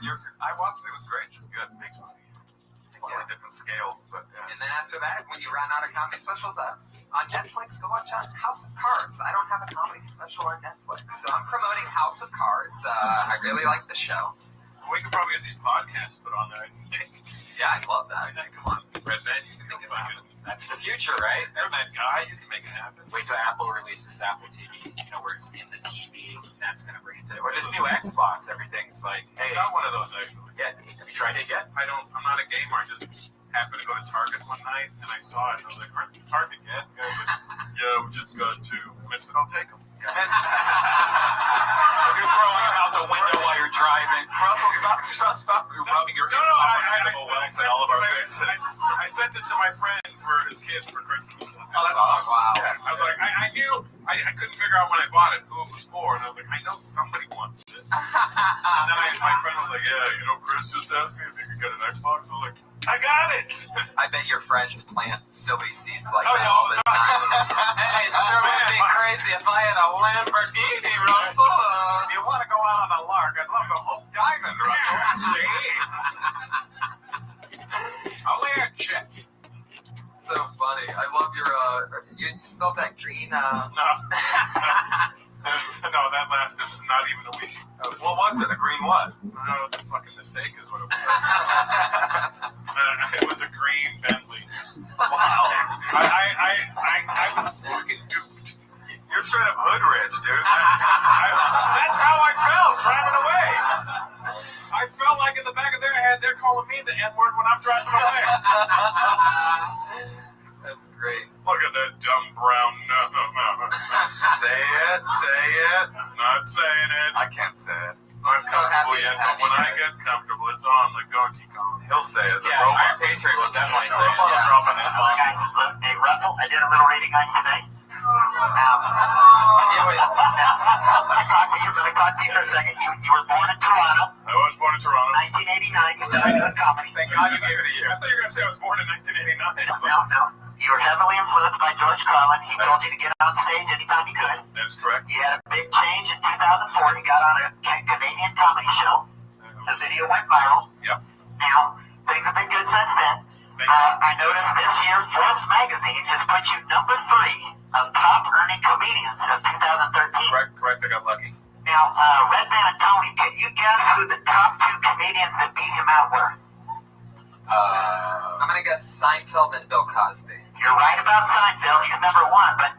I watched it. It was great. It was good. Makes money. Slightly different scale, but And then after that, when you run out of comedy specials on Netflix, go watch House of Cards. I don't have a comedy special on Netflix, so I'm promoting House of Cards. I really like the show. we could probably get these podcasts put on there. Yeah, I love that. Come on, Red Man, you can make it happen. That's the future, right? Red Man guy, you can make it happen. Wait till Apple releases Apple TV, where it's in the TV. That's going to bring it to it. Or this new Xbox, everything's like, hey. I got one of those, actually. Yeah, have you tried it yet? I'm not a gamer. I just happened to go to Target one night, and I saw it, and I was like, it's hard to get. And I was like, yeah, we just got two. And I said, I'll take them. You're throwing them out the window while you're driving. Russell, stop rubbing your I sent it to my friend for his kids for Christmas. Oh, that's awesome. Wow. Yeah, I was like, I knew, I couldn't figure out when I bought it who it was for, and I was like, I know somebody wants this. And then my friend was like, yeah, Chris just asked me if he could get an Xbox. I was like, I got it. I bet your friends plant silly seeds like Oh, that yeah, all all the the time. Hey, it sure would be crazy if I had a Lamborghini, Russell. If you want to go out on a lark, I'd love to hope diamond, Russell. I'll lay a check. So funny. I love your, you still have that green, No. No, that lasted not even a week. What was it? A green what? No, it was a fucking mistake is what it was. It was a green Bentley. Wow. I was fucking duped. You're straight up hood rich, dude. That's how I felt driving away. I felt like in the back of their head, they're calling me the N-word when I'm driving away. That's great. Look at that dumb brown no. Say it. Not saying it. I can't say it. I'm so comfortable happy yet, to have but when you I guys. get comfortable, it's on like Donkey Kong. He'll say it. Yeah, Iron Patriot will definitely say it. I'll drop an N-bomb. Guys, look, hey, Russell, I did a little reading on you today. Anyways, Let me talk to you for a second. You were born in Toronto, I was born in Toronto. 1989. You started doing comedy. Thank God you gave it a year. I thought you were going to say I was born in 1989. No. You were heavily influenced by George Carlin. He told you to get on stage anytime you could. That is correct. You had a big change in 2004. You got on a Canadian comedy show. The video went viral. Yep. Now, things have been good since then. I noticed this year Forbes magazine has put you number 3 of top earning comedians of 2013. Correct. I got lucky. Now, Redman and Tony, can you guess who the top 2 comedians that beat him out were? I'm going to guess Seinfeld and Bill Cosby. You're right about Seinfeld. He's number 1, but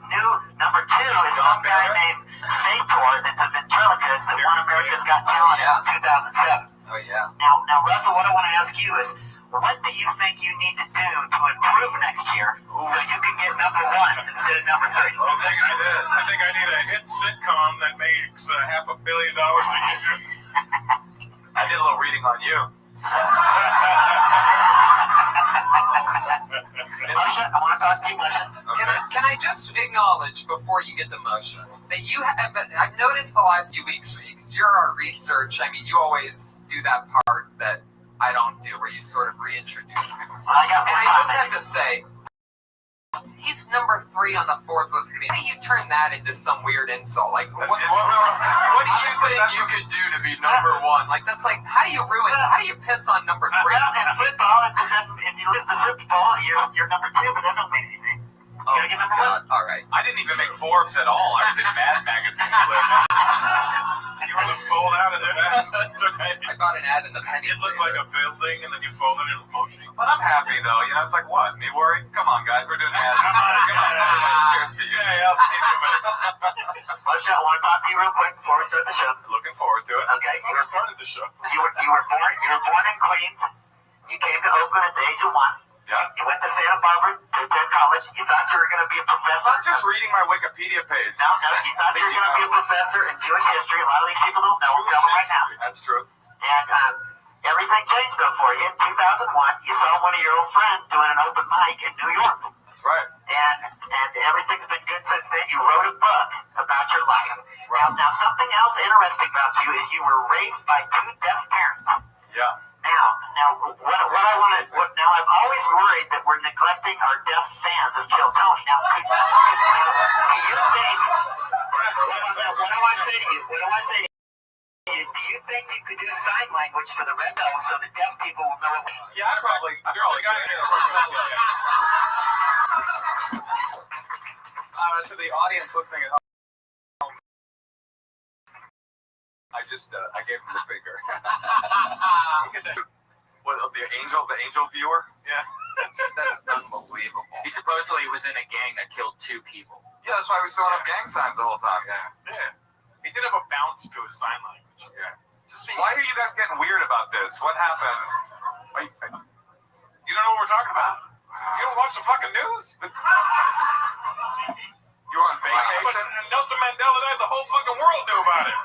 number 2 is some guy named Fator that's a ventriloquist that won America's Got Talent in 2007. Oh, yeah. Now, Russell, what I want to ask you is, what do you think you need to do to improve next year so you can get number 1 instead of number 3? I think I need a hit sitcom that makes $500 million a year. I did a little reading on you. Moshe, I want to talk to you, Moshe. Can I just acknowledge before you get to Moshe that you have, I've noticed the last few weeks for you, because you're our research, you always do that part that I don't do where you sort of reintroduce people. Well, I got And one I just comment. have to say, he's number 3 on the Forbes list. How do you turn that into some weird insult? Like, what do you think you could do to be number 1? Like, that's like, how do you piss on number 3? Well, in football, if you lose the Super Bowl, you're number 2, but that don't mean anything. You Oh, gotta get my number 1. God. All right. I didn't even make Forbes at all. I was in Mad Magazine list. You were the fold out of the back. That's okay. I got an ad in the penny It looked like a building, and then you folded it with motion. But I'm happy, though. It's like, what? Me worried? Come on, guys. We're doing ads. Come on. Cheers to you. Yeah, I'll see you in a minute. Moshe, I want to talk to you real quick before we start the show. Looking forward to it. Okay. I started the show. You were born in Queens. You came to Oakland at the age of 1. Yeah. You went to Santa Barbara to attend college. You thought you were going to be a professor. I'm not just reading my Wikipedia page. No, you thought you were going to be a professor in Jewish history. A lot of these people don't know. Tell them right now. That's true. And everything changed, though, for you. In 2001, you saw one of your old friends doing an open mic in New York. That's right. And everything's been good since then. You wrote a book about your life. Now, something else interesting about you is you were raised by 2 deaf parents. Yeah. Now, what I want to, now I've always worried that we're neglecting our deaf fans of Kill Tony. Now, do you think, what do I say to you? What do I say to you? Do you think you could do sign language for the red zone so the deaf people will know? Yeah, I probably. There's a guy here. To the audience listening at home, I gave him the finger. What the angel viewer? Yeah. That's unbelievable. He supposedly was in a gang that killed 2 people. Yeah, that's why he was throwing up gang signs the whole time. Yeah. He did have a bounce to his sign language. Yeah. Why are you guys getting weird about this? What happened? You don't know what we're talking about? You don't watch the fucking news? You were on vacation? Nelson Mandela died, the whole fucking world knew about it.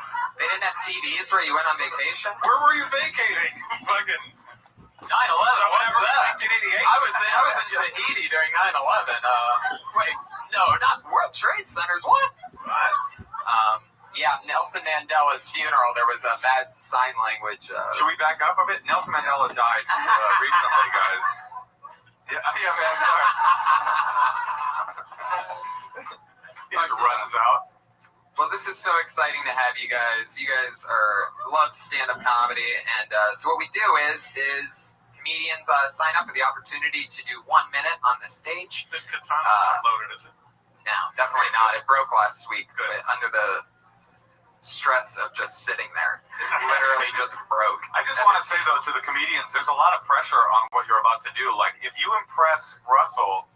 They didn't have TVs where you went on vacation? Where were you vacating? Fucking 9/11, what's that? 1988. I was in Tahiti during 9/11. Wait, no, not World Trade Centers. What? Yeah, Nelson Mandela's funeral. There was a bad sign language. Should we back up a bit? Nelson Mandela died recently, guys. Yeah, man. Sorry. He just runs out. Well, this is so exciting to have you guys. You guys love stand-up comedy, and so what we do is comedians sign up for the opportunity to do 1 minute on the stage. This katana not loaded, is it? No, definitely not. It broke last week, Good. but under the stress of just sitting there. It literally just broke. I just want to say, though, to the comedians, there's a lot of pressure on what you're about to do. Like, if you impress Russell,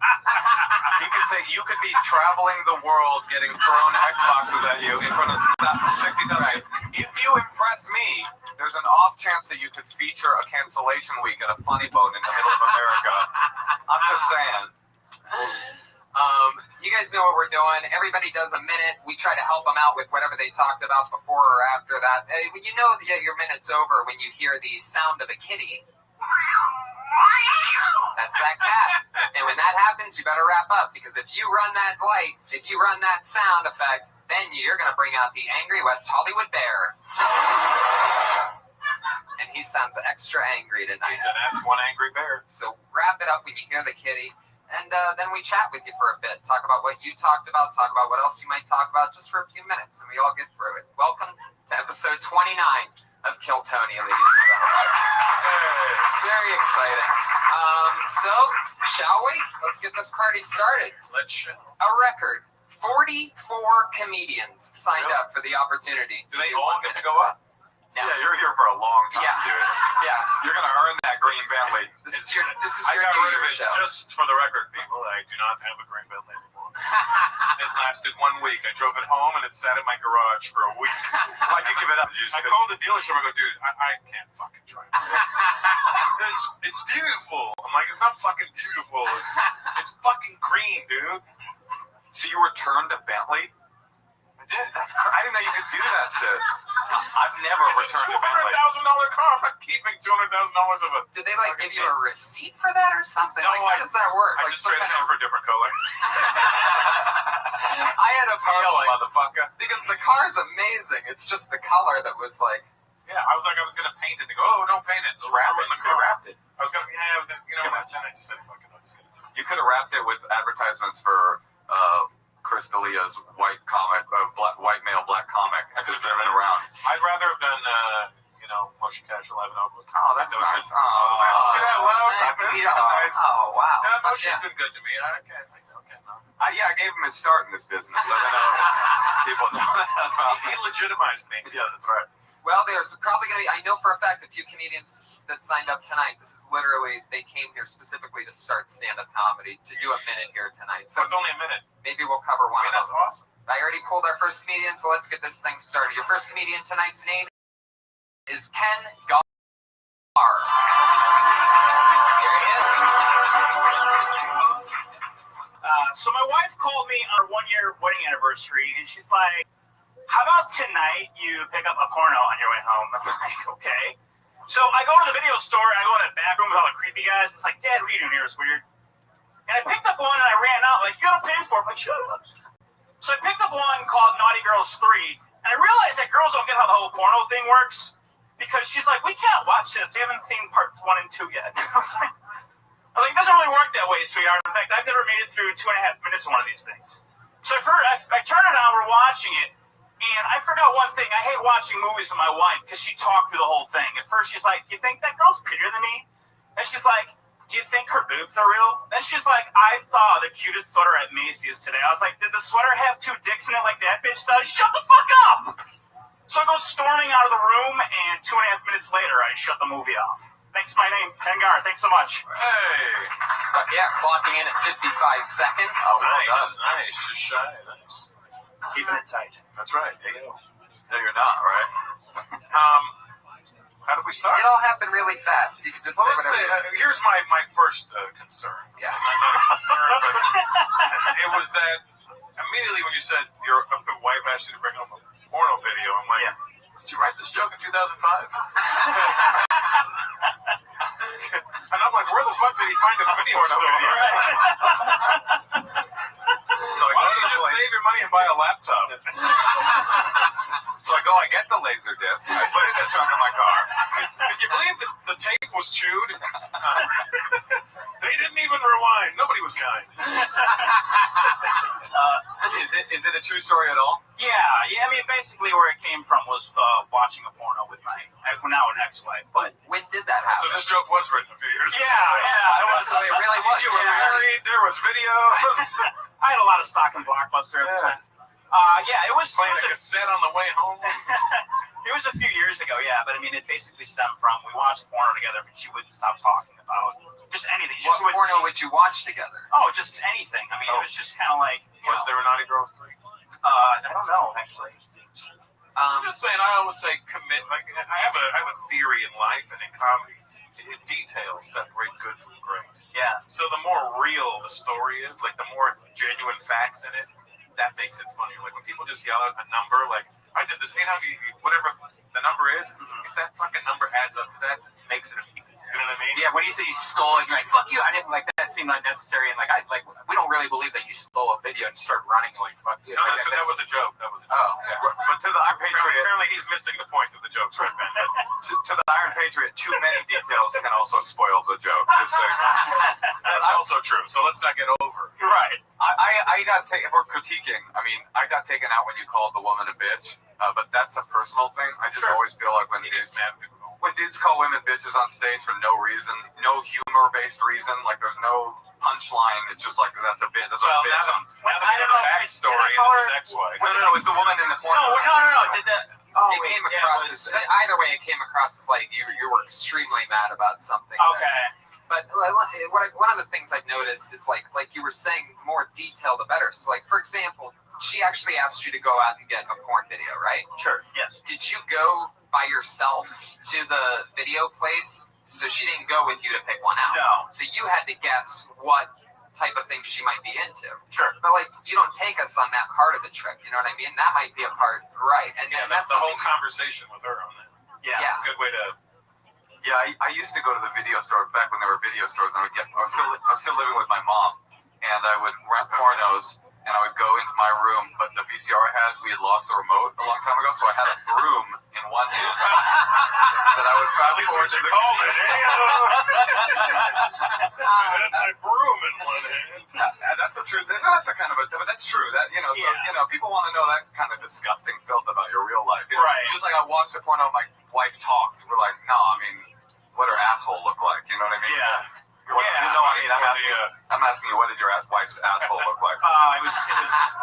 you could be traveling the world getting thrown Xboxes at you in front of 60,000. Right. If you impress me, there's an off chance that you could feature a cancellation week at a Funny Bone in the middle of America. I'm just saying. You guys know what we're doing. Everybody does a minute. We try to help them out with whatever they talked about before or after that. You know your minute's over when you hear the sound of a kitty. That's that cat. And when that happens, you better wrap up, because if you run that light, if you run that sound effect, then you're going to bring out the angry West Hollywood bear. And he sounds extra angry tonight. He's an X1 angry bear. So wrap it up when you hear the kitty. And then we chat with you for a bit. Talk about what you talked about. Talk about what else you might talk about just for a few minutes. And we all get through it. Welcome to episode 29 of Kill Tony, ladies and gentlemen. Very exciting. So, shall we? Let's get this party started. Let's show. A record. 44 comedians signed up for the opportunity. Do they all get to go up? No. Yeah, you're here for a long time, dude. Yeah. You're going to earn that green Bentley. This is your I New got rid of Year's it, show. just for the record, people. I do not have a green Bentley anymore. It lasted 1 week. I drove it home, and it sat in my garage for a week. Why'd you give it up? I called the dealership. I go, dude, I can't fucking drive this. It's beautiful. I'm like, it's not fucking beautiful. It's fucking green, dude. So you returned a Bentley? I did. I didn't know you could do that shit. I've never returned a Bentley. $200,000 car. I'm not keeping $200,000 of it. Did they give you a receipt for that or something? No, how does that work? I just traded it for a different color. I had a feeling, motherfucker. because the car's amazing. It's just the color that was like. Yeah, I was gonna paint it. They go, oh, don't paint it. Just wrap it in the car. Wrapped it. I was gonna, then I just said, fuck it. I'm just gonna do it. You could have wrapped it with advertisements for Chris D'Elia's white male black comic. I just driven around. I'd rather have done, Motion Cash 11 Oakland. Oh, that's nice. Oh, see that love? Oh, wow. Yeah, Motion's been good to me. I gave him his start in this business. I don't know. People know that. He legitimized me. Yeah, that's right. Well, there's probably going to be, I know for a fact, a few comedians that signed up tonight. This is literally, they came here specifically to start stand-up comedy, to do a minute here tonight. So it's only a minute. Maybe we'll cover one of them. That's awesome. I already pulled our first comedian, so let's get this thing started. Your first comedian tonight's name is Ken Gar. Here he is. So my wife called me on our 1-year wedding anniversary, and she's like, how about tonight you pick up a porno on your way home? I'm like, okay. So I go to the video store, and I go in the back room with all the creepy guys. It's like, Dad, what are you doing here? It's weird. And I picked up one, and I ran out, like, you gotta pay for it. I'm like, shut up. So I picked up one called Naughty Girls 3, and I realized that girls don't get how the whole porno thing works, because she's like, we can't watch this. We haven't seen parts 1 and 2 yet. I was like, it doesn't really work that way, sweetheart. In fact, I've never made it through 2.5 minutes of one of these things. So I turn it on, we're watching it, And I forgot one thing. I hate watching movies with my wife because she talked through the whole thing. At first, she's like, "Do you think that girl's prettier than me?" And she's like, "Do you think her boobs are real?" Then she's like, "I saw the cutest sweater at Macy's today." I was like, "Did the sweater have 2 dicks in it like that bitch does?" Shut the fuck up! So I go storming out of the room, and 2.5 minutes later, I shut the movie off. Thanks, my name, Kengar. Thanks so much. Hey. Yeah, clocking in at 55 seconds. Oh, nice. Just shy. Nice. Keeping it tight. That's right. There you go. No, you're not, right? How did we start? It all happened really fast. You can just say Let's whatever. say, here's my first concern. Yeah. Not a concern, but it was that immediately when you said your wife asked you to bring home a porno video, I'm like, did you write this joke in 2005? And I'm like, where the fuck did he find a video store? So why don't you just save your money and buy a laptop? So I get the laser disc, I put it in the trunk of my car. Can you believe that the tape was chewed? They didn't even rewind. Nobody was kind. Is it a true story at all? Yeah. I mean, basically where it came from was watching a porno with my now an ex-wife. But When did that happen? So this joke was written a few years ago. Yeah, it was. So it really was. You were married. There was videos. I had a lot of stock in Blockbuster at the time. It was Playing a cassette on the way home. It was a few years ago, yeah. But I mean, it basically stemmed from we watched porno together, but she wouldn't stop talking about just anything. What porno would you watch together? Oh, just anything. I mean, it was just kind of like. Was there a Naughty Girls 3? I don't know, actually. I'm just saying. I always say commit. Like I have a theory in life and in comedy. Details separate good from great. Yeah. So the more real the story is, like the more genuine facts in it, that makes it funny. Like when people just yell out a number, like I did this 800, whatever the number is, if that fucking number adds up, that makes it amazing. You know what I mean? Yeah, when you say you stole it, you're like, fuck you, I didn't like that seemed unnecessary, and we don't really believe that you stole a video and start running like fuck you. No, that was a joke. That was a joke. Oh. Yeah. But to the Iron Patriot, apparently he's missing the point of the jokes right now. to the Iron Patriot, too many details can also spoil the joke. Just so that's also true. So let's not get over. You're right. I got taken, if we're critiquing, I mean, I got taken out when you called the woman a bitch, but that's a personal thing. I just always feel like when dudes call women bitches on stage for no reason, no humor-based reason, like there's no punchline, it's just like, that's a bitch, that's a bitch. Now that we know the backstory and it's his ex-wife. No, it's the woman in the porno. No. Did that? It came across as either way. It came across as like you were extremely mad about something. Okay. But one of the things I've noticed is like you were saying, more detail the better. So like for example, she actually asked you to go out and get a porn video, right? Sure. Yes. Did you go by yourself to the video place? So she didn't go with you to pick one out. No. So you had to guess what type of thing she might be into. Sure. But like you don't take us on that part of the trip. You know what I mean? That might be a part, right? And that's the whole something. conversation with her on that. Yeah. Good way to. Yeah, I used to go to the video store back when there were video stores, and I was still living with my mom, and I would rent pornos, and I would go into my room, but the VCR we had lost the remote a long time ago, so I had a broom in one hand that I would fast forward to the call it. I had my broom in one hand. That's a true. That's a kind of but that's true. That so people want to know that kind of disgusting filth about your real life. You know? Right. Just like I watched the porno, my wife talked. We're like, no, I mean, what her asshole look like? You know what I mean? Yeah. I'm asking you, what did your wife's asshole look like? It was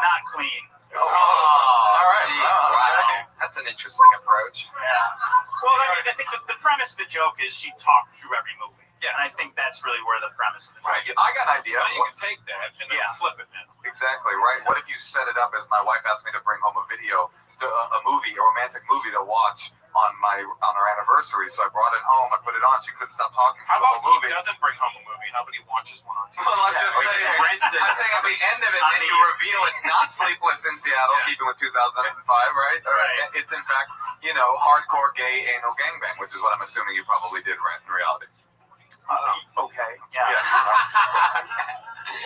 not clean. Oh, all right. Geez, wow. That's an interesting approach. Yeah. Well, I think the premise of the joke is she talked through every movie. Yes. And I think that's really where the premise of the joke Right. I got an idea. So you can take that and then flip it now. Exactly, right? What if you set it up as my wife asked me to bring home a video, a romantic movie to watch on our anniversary? So I brought it home, I put it on, she couldn't stop talking. How about the movie? he doesn't bring home a movie? How about he watches one on TV? Well, I'm just saying, I'm saying at the end of it, then you reveal it's not Sleepless in Seattle, keeping with 2005, right? Right. It's in fact, hardcore gay anal gangbang, which is what I'm assuming you probably did in reality. Okay. Yeah.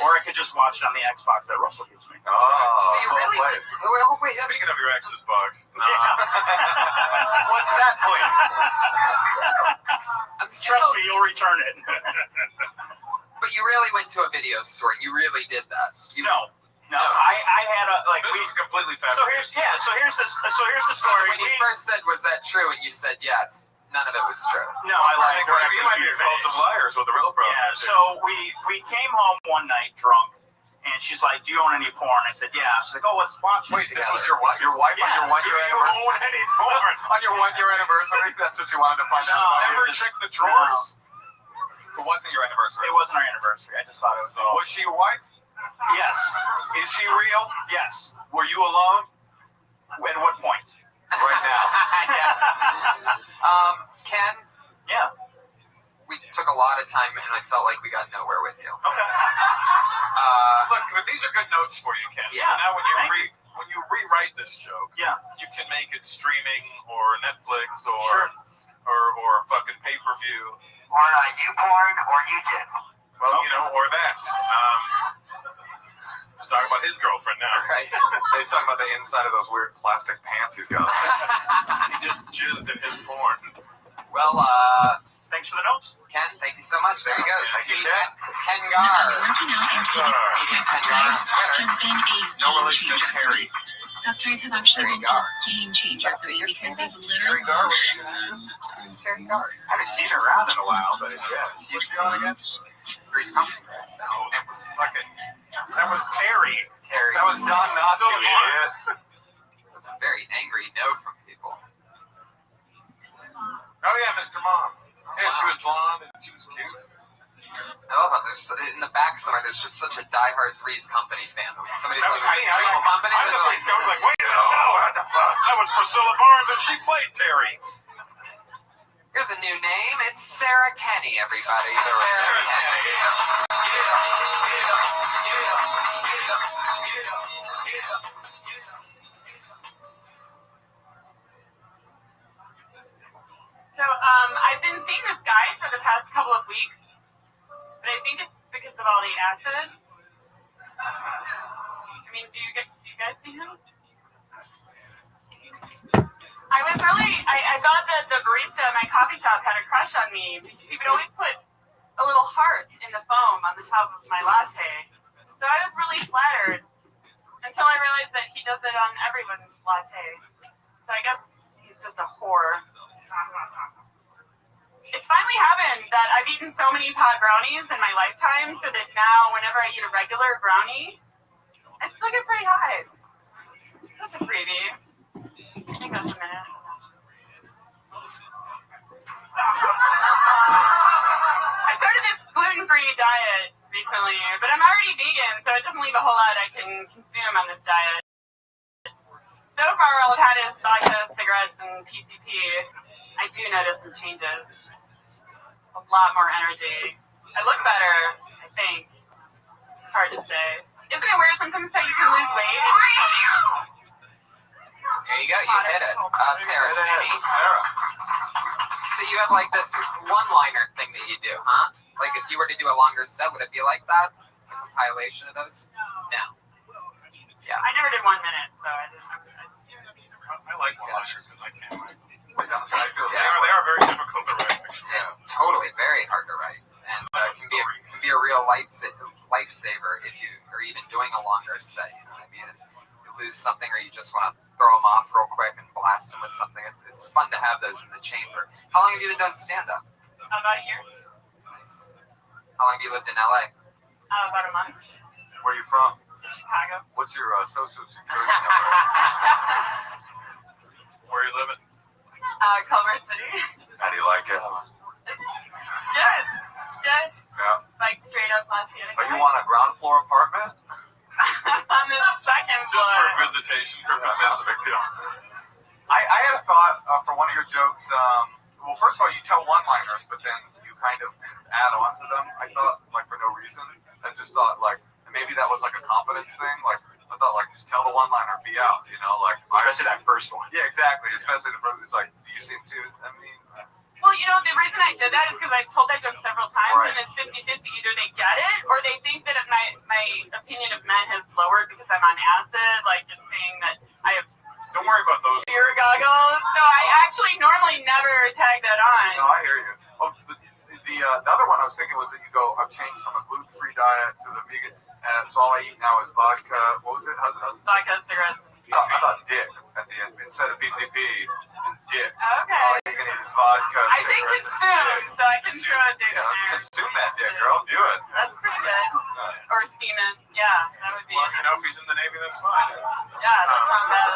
Or I could just watch it on the Xbox that Russell gives me. Oh, So you really played. wait. Speaking of your ex's box, What's that, please? Trust me, you'll return it. But you really went to a video store and you really did that. No. No, I had a like. This was completely fast. So here's the story. When you first said, "Was that true?" and you said yes, none of it was true. No, I lied. You might be called some liars with the real problem. Yeah. So we came home one night drunk, and she's like, "Do you own any porn?" I said, "Yeah." She's like, "Oh, let's watch it." Wait, together. this was your wife? Your wife Yeah. on your 1 Do year you anniversary? own any porn? On your 1 year anniversary? That's what you wanted to find No. out? Never check the drawers? It wasn't your anniversary. It wasn't our anniversary. I just thought it was. Was she your wife? Yes. Is she real? Yes. Were you alone? At what point? Right now. Yes. Ken, Yeah. we took a lot of time, and I felt like we got nowhere with you. Okay. Look, but these are good notes for you, Ken. Yeah. So now when Thank you rewrite this joke, Yeah. you can make it streaming or Netflix or Sure. or fucking pay-per-view. Or YouPorn or YouJizz. Well, You know, or that. Let's talk about his girlfriend now. Right. He's talking about the inside of those weird plastic pants he's got. He just jizzed in his porn. Well, Thanks for the notes. Ken, thank you so much. There he goes. Thank you, Ken Ken. Gar. Working out and taking Comedian Ken Gar on Twitter. has been a No game relation to changer. Terry. Peptides have actually There you been go. a game changer for you because they've Terry literally Gar, what are you doing? Who's Terry Gar? I haven't seen her around in a while, but yeah. She's on again? Grease Company? No, that was fucking. That was Terry. Terry. That was Don Knotts, So you yes. idiot. That was a very angry no from people. Oh yeah, Mr. Mom. Yeah, she was blonde and she was cute. I love how there's in the back somewhere. There's just such a diehard Three's Company fan. When somebody's That like, was me. Three's Company, I they're was like, like, wait, no, what the fuck? That was Priscilla Barnes and she played Terry. here's a new name. It's Sarah Kenny, everybody. Sarah Kenny. So, I've been seeing this guy for the past couple of weeks, but I think it's because of all the acid. I mean, do you guys see him? I thought that the barista at my coffee shop had a crush on me because he would always put a little heart in the foam on the top of my latte. So I was really flattered until I realized that he does it on everyone's latte. So I guess he's just a whore. It's finally happened that I've eaten so many pot brownies in my lifetime so that now whenever I eat a regular brownie, I still get pretty high. That's a freebie. I think that's a minute. I started this gluten-free diet recently, but I'm already vegan, so it doesn't leave a whole lot I can consume on this diet. So far, all I've had is vodka, cigarettes, and PCP. I do notice some changes. A lot more energy. I look better, I think. It's hard to say. Isn't it weird sometimes how you can lose weight? There you go. You hit it. Sarah Kenny. So you have like this one-liner thing that you do, huh? Like if you were to do a longer set, would it be like that? A compilation of those? No. Yeah. I never did 1 minute, so I didn't. I like one-liners because I can't write. They They are very difficult to write. Yeah, totally, very hard to write, and can be a real lifesaver if you are even doing a longer set. You know what I mean? If you lose something or you just want to throw them off real quick and blast them with something, it's fun to have those in the chamber. How long have you been doing stand-up? About a year. Nice. How long have you lived in LA? About a month. Where are you from? Chicago. What's your social security number? Where are you living? Culver City. How do you like it? It's good. Good. Yeah. Like straight up Montana. Are you on a ground floor apartment? On the second Just floor. for visitation purposes. That's a big deal. I had a thought for one of your jokes. Well, first of all, you tell one-liners, but then you kind of add on to them. I thought, like, for no reason. I just thought, like, maybe that was like a confidence thing. Like, I thought, like, just tell the one-liner, be out, you know? Like, Especially that first one. Yeah, exactly. Especially the first. It's like, do you seem to? I mean, Well, you know, the reason I did that is because I've told that joke several times, Right. and it's 50-50. Either they get it, or they think that my opinion of men has lowered because I'm on acid, like just saying that I have Don't worry about those. beer goggles. So I actually normally never tag that on. no, I hear you. Oh, but the other one I was thinking was that you go, I've changed from a gluten-free diet to the vegan. And so all I eat now is vodka. What was it? How's Vodka, cigarettes. I thought dick at the end. Instead of PCP, dick. Okay. All you can eat is vodka. I say cigarettes, consume, dick. so I can throw a dick in there. Consume that dick, girl. Do it. That's pretty good. Or semen. Yeah, that would be. Well, you know, if he's in the Navy, that's fine. Yeah, that's not bad.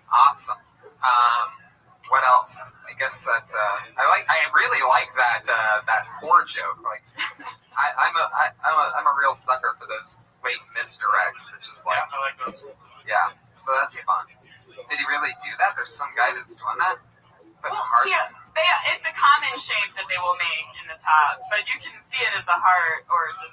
Awesome. What else? I guess that's I really like that whore joke. Like I'm a real sucker for those late misdirects that just like I like those. yeah. So that's fun. Did he really do that? There's some guy that's doing that. Putting hearts Yeah, it's a common shape that they will make in the top, but you can see it as a heart or the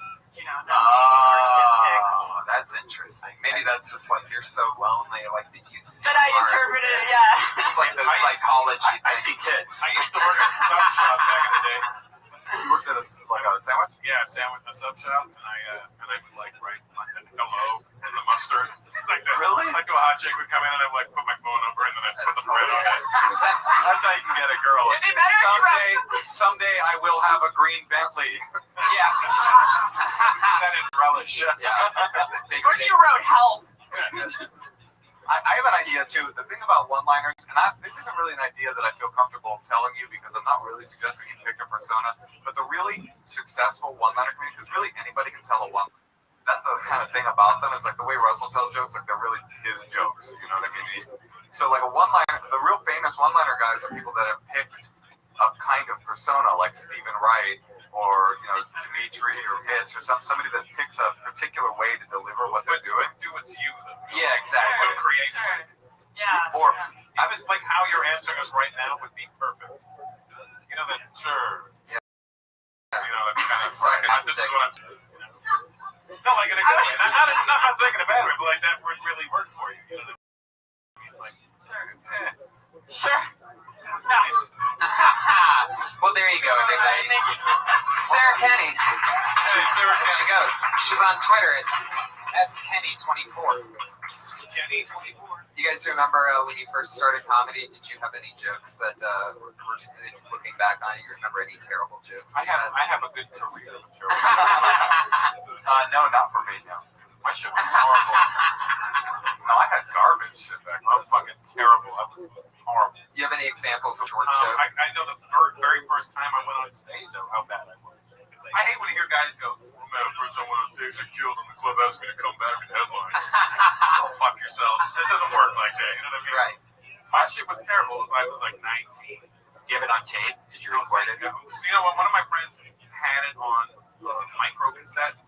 Oh, that's interesting. Maybe that's just like you're so lonely, like that you see. But I interpreted it, yeah. It's like those psychology I things. see tits. I used to work at a sub shop back in the day. You worked at a sandwich? Yeah, sandwich in a sub shop, and I would like write hello and the mustard. Like that. Really? Like a hot chick would come in and I'd like put my phone number and then I'd put the bread on it. That's how you can get a girl. It'd be better if you Someday I will have a green Bentley. Yeah. That is relish. Yeah. Big, Or you wrote help. I have an idea too. The thing about one-liners, and this isn't really an idea that I feel comfortable telling you because I'm not really suggesting you pick a persona, but the really successful one-liner community, because really anybody can tell a one. That's the kind of thing about them. Is like the way Russell tells jokes, like they're really his jokes. You know what I mean? So like a one-liner, the real famous one-liner guys are people that have picked a kind of persona, like Stephen Wright or Dimitri or Mitch or somebody that picks a particular way to deliver what they're doing. Do it to you, though. Yeah, exactly. Don't create Sure. Yeah. Or I was like, how you're answering us right now would be perfect. You know that? Sure. Yeah. You know that kind of. Sarcastic. This is what I'm saying. No, like in a good way. I'm not taking a bad way, but like that would really work for you. You know, like, Sure. No. Well, there you go, everybody. Thank you. Sarah Kenny. Sarah There she goes. She's on Twitter at skenny24. Kenny 24. You guys remember when you first started comedy? Did you have any jokes that were looking back on it? You remember any terrible jokes? I have a good career. Sure. No, not for me. No, my shit was horrible. No, I had garbage shit back. I was fucking terrible. I was horrible. You have any examples of short jokes? I know the very first time I went on stage, how bad I was. I hate when I hear guys go, "Oh man, first time I went on stage, I killed and the club asked me to come back and headline." Go fuck yourself. It doesn't work like that. You know what I mean? Right. My shit was terrible. I was like 19. Do you have it on tape? Did you record it? So you know what? One of my friends had it on micro cassette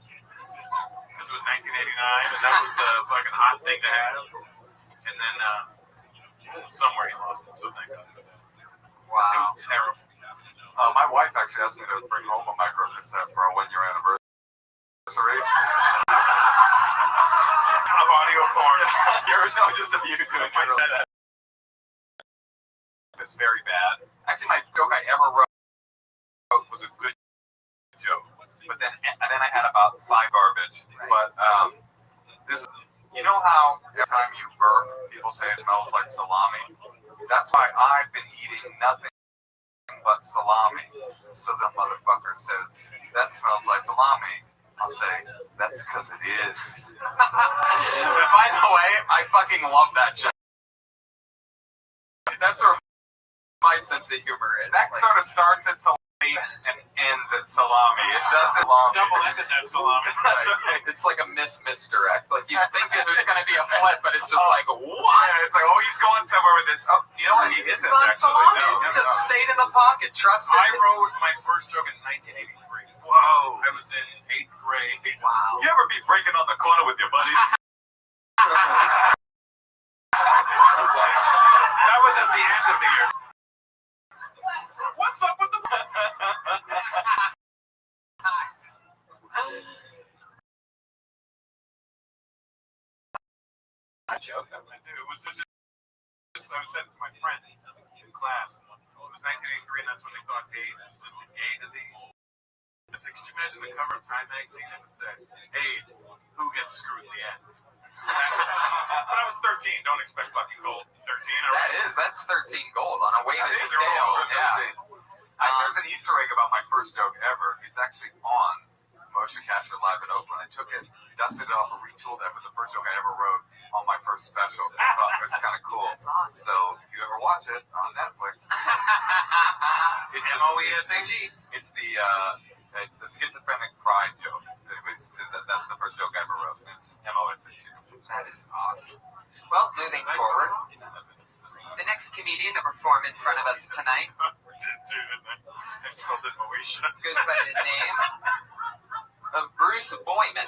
because it was 1989, and that was the fucking hot thing to have. And then somewhere he lost it. So thank God. It Wow. was terrible. My wife actually asked me to bring home a micro cassette for our 1-year anniversary. Of audio porn. No, just of you doing My your set. It's very bad. Actually, my joke I ever wrote was a good joke, but then I had about 5 garbage. Right. But this, you know how every time you burp, people say it smells like salami. That's why I've been eating nothing but salami. So the motherfucker says that smells like salami. I'll say that's because it is. By the way, I fucking love that joke. That's where my sense of humor is. That Like, sort of starts at salami and ends at salami. It doesn't long. Double-ended that salami. right. It's like a misdirect. Like you think that there's going to be a flip, but it's just like, what? Yeah, it's like, oh, he's going somewhere with this. Oh, you know what? He It's isn't on actually. salami. No, It's no, just no. stayed in the pocket. Trust I it. wrote my first joke in 1983. Whoa. I was in 8th grade. Wow. You ever be breaking on the corner with your buddies? That was at the end of the year. What's up with the... Joke. It was just I was saying it to my friend in class. It was 1983, and that's when they thought AIDS was just a gay disease. Could you imagine the cover of Time magazine and it said, AIDS, who gets screwed in the end? When I was 13, don't expect fucking gold. 13, That's 13 gold on a weighted It is, scale. they're all over Yeah. 13. There's an Easter egg about my first joke ever. It's actually on Motion Capture Live at Oakland. I took it, dusted it off, and retooled it for the first joke I ever wrote on my first special. It's kind of cool. That's awesome. So if you ever watch it on Netflix, it's MOESAG. It's the schizophrenic pride joke. That's the first joke I ever wrote. It's MOSAG. That is awesome. Well, moving forward, the next comedian to perform in front of us tonight I spelled it Moesha. goes by the name of Bruce Boyman.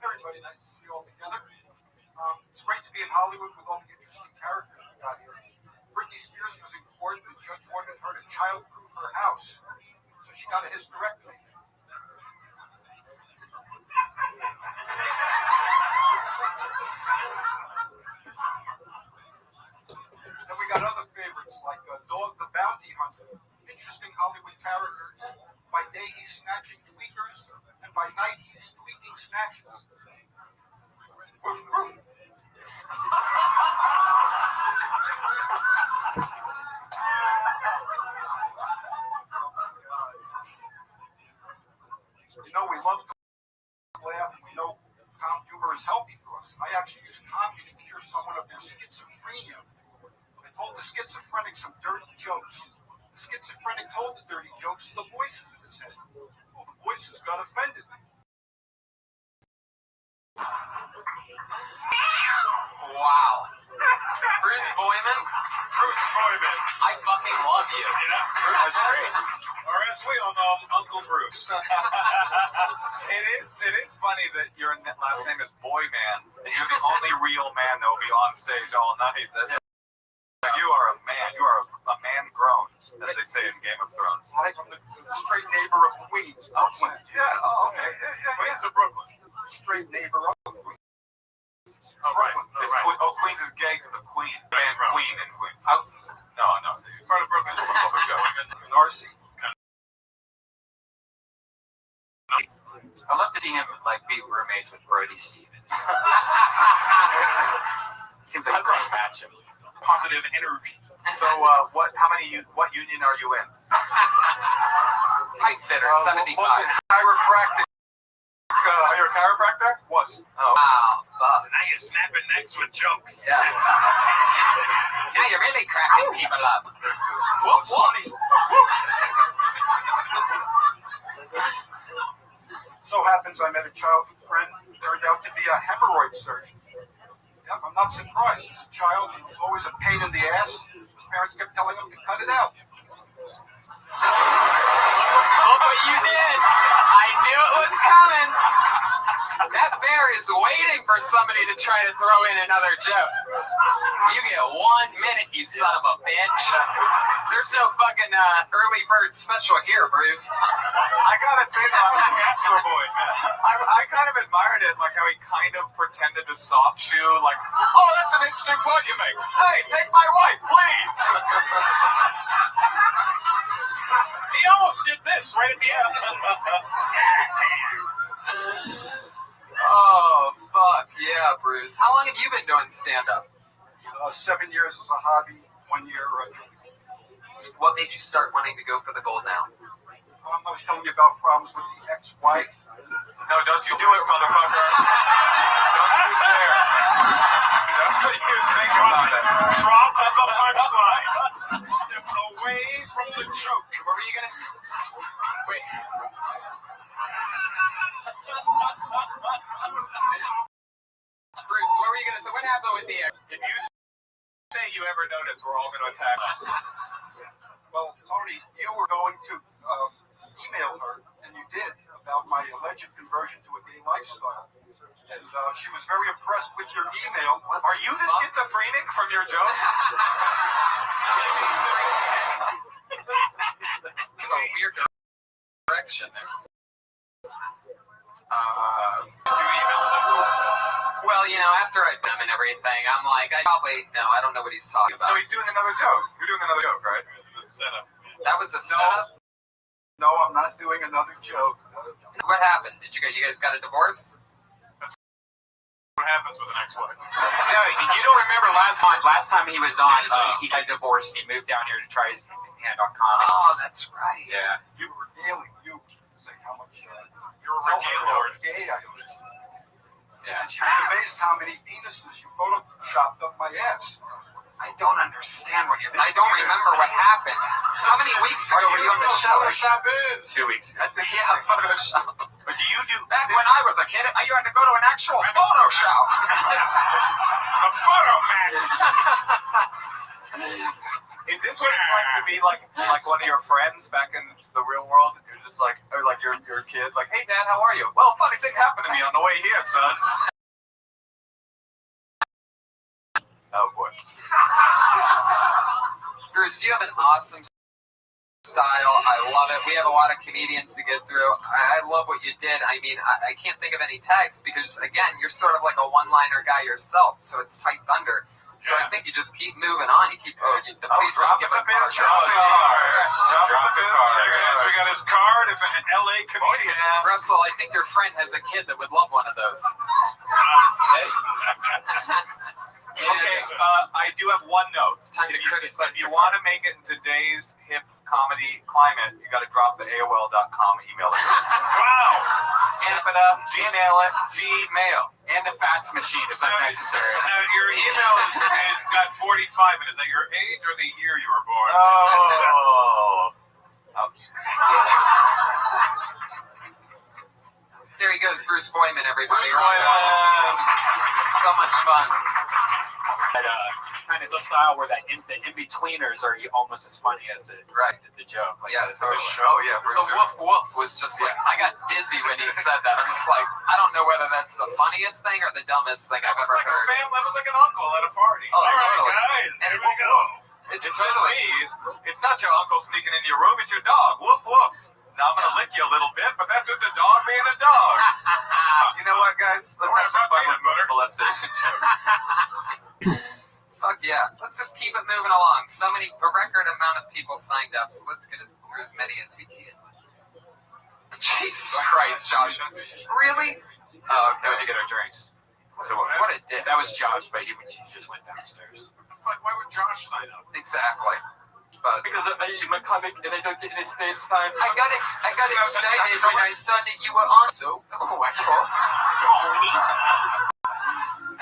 Everybody, nice to see you all together. It's great to be in Hollywood with all the interesting characters we got here. Britney Spears was in court and Judge ordered her to childproof her house, so she got a hysterectomy. Then we got other favorites like Dog the Bounty Hunter, interesting Hollywood characters. By day he's snatching tweakers, and by night he's tweaking snatches. Woof, woof. You know, we love to laugh, and we know calm humor is healthy for us. I actually use comedy to cure someone of their schizophrenia. I told the schizophrenic some dirty jokes. The schizophrenic told the dirty jokes to the voices in his head. Well, the voices got offended. Wow. Bruce Boyman, Bruce Boyman. I fucking love you. That's great. Or as we all know him, Uncle Bruce. It is funny that your last name is Boyman. You're the only real man that will be on stage all night. You are a man. You are a man grown, as they say in Game of Thrones. I'm from the straight neighbor of Queens, Brooklyn. Yeah. Oh, okay. Yeah. Queens of Brooklyn. Straight neighbor of Queens. Oh, right. Queens is gay because of Queen. And Queen in Queens. No. It's part of Brooklyn. Narcy. I'd love to see him be roommates with Brody Stevens. Seems like a great match. Positive energy. So, what union are you in? Pipe fitter, 75. Chiropractic. Are you a chiropractor? Was. Oh. Wow, fuck. Now you're snapping necks with jokes. Yeah. Now you're really cracking people up. Whoop, whoop. So happens I met a childhood friend who turned out to be a hemorrhoid surgeon. Yep, I'm not surprised. As a child, he was always a pain in the ass. His parents kept telling him to cut it out. Look what you did. I knew it was coming. That bear is waiting for somebody to try to throw in another joke. You get 1 minute, you son of a bitch. There's no fucking early bird special here, Bruce. I gotta say that I kind of admired it, like how he kind of pretended to soft shoe, like, oh, that's an interesting point you make. Hey, take my wife, please. He almost did this right at the end. Oh, fuck. Yeah, Bruce. How long have you been doing stand-up? 7 years as a hobby, 1 year. What made you start wanting to go for the gold now? I was telling you about problems with the ex-wife. No, don't you do it, motherfucker. Don't you dare. Don't you think about that. Drop the punchline. Step away from the joke. What were you gonna... Wait. Bruce, what were you gonna say? What happened with the ex? If you say you ever notice, we're all going to attack. Well, Tony, you were going to email her, and you did, about my alleged conversion to a gay lifestyle. And she was very impressed with your email. Are you the schizophrenic from your joke? Took a weird direction there. Well, after I've done and everything, I'm like, I don't know what he's talking about. No, he's doing another joke. You're doing another joke, right? Setup. That was a setup? No, I'm not doing another joke. What happened? Did you guys got a divorce? What happens with an ex-wife? No, you don't remember last time he was on, he got divorced and he moved down here to try his hand on comedy. Oh, that's right. Yeah. You were regaling you saying how much You were regaling how her. gay I was. Yeah. And she was amazed how many penises you photoshopped up my ass. I don't understand what you're. I don't remember what happened. How many weeks ago were you on the show? Photoshop is. 2 weeks ago. That's it. Yeah, Photoshop. But do you do Back when I was a kid, you had to go to an actual Photoshop. A photo match. Is this what it's like to be like one of your friends back in the real world? You're just like, or like your kid, like, hey Dad, how are you? Well, funny thing happened to me on the way here, son. Oh boy. Bruce, you have an awesome style. I love it. We have a lot of comedians to get through. I love what you did. I mean, I can't think of any tags because, again, you're sort of like a one-liner guy yourself, so it's tight thunder. So I think you just keep moving on. You keep, please don't give a card. Drop the card. We got his card. If an LA comedian. Russell, I think your friend has a kid that would love one of those. Okay, I do have one note. It's time to criticize. If you want to make it in today's hip comedy climate, you got to drop the AOL.com email address. Wow. Stamp it up, Gmail it, Gmail. And a fax machine if unnecessary. Your email is got 45 in it. Is that your age or the year you were born? Oh. Ouch. There he goes, Bruce Boyman, everybody. Bruce Boyman. So much fun. That kind of style where the in-betweeners are almost as funny as the joke. Like, Yeah, totally. Oh, yeah, for The sure. woof woof was just like, I got dizzy when he said that. I'm just like, I don't know whether that's the funniest thing or the dumbest thing I've ever Like a heard. family, that was like an uncle at a party. Oh, All right, totally. guys, And here we go. It's It's totally. just me. It's not your uncle sneaking into your room. It's your dog. Woof, woof. Now I'm going to lick you a little bit, but that's just a dog being a dog. You know what, guys? Let's have some fun with the molestation joke. Fuck yeah. Let's just keep it moving along. A record amount of people signed up, so let's get through as many as we can. Jesus Christ, Josh. Really? Oh, That was to okay. get our drinks. What a dick. That was Josh, but he just went downstairs. Why would Josh sign up? Exactly. But Because I'm a comic and I don't get any stage time. I got excited when I saw that you were on. So,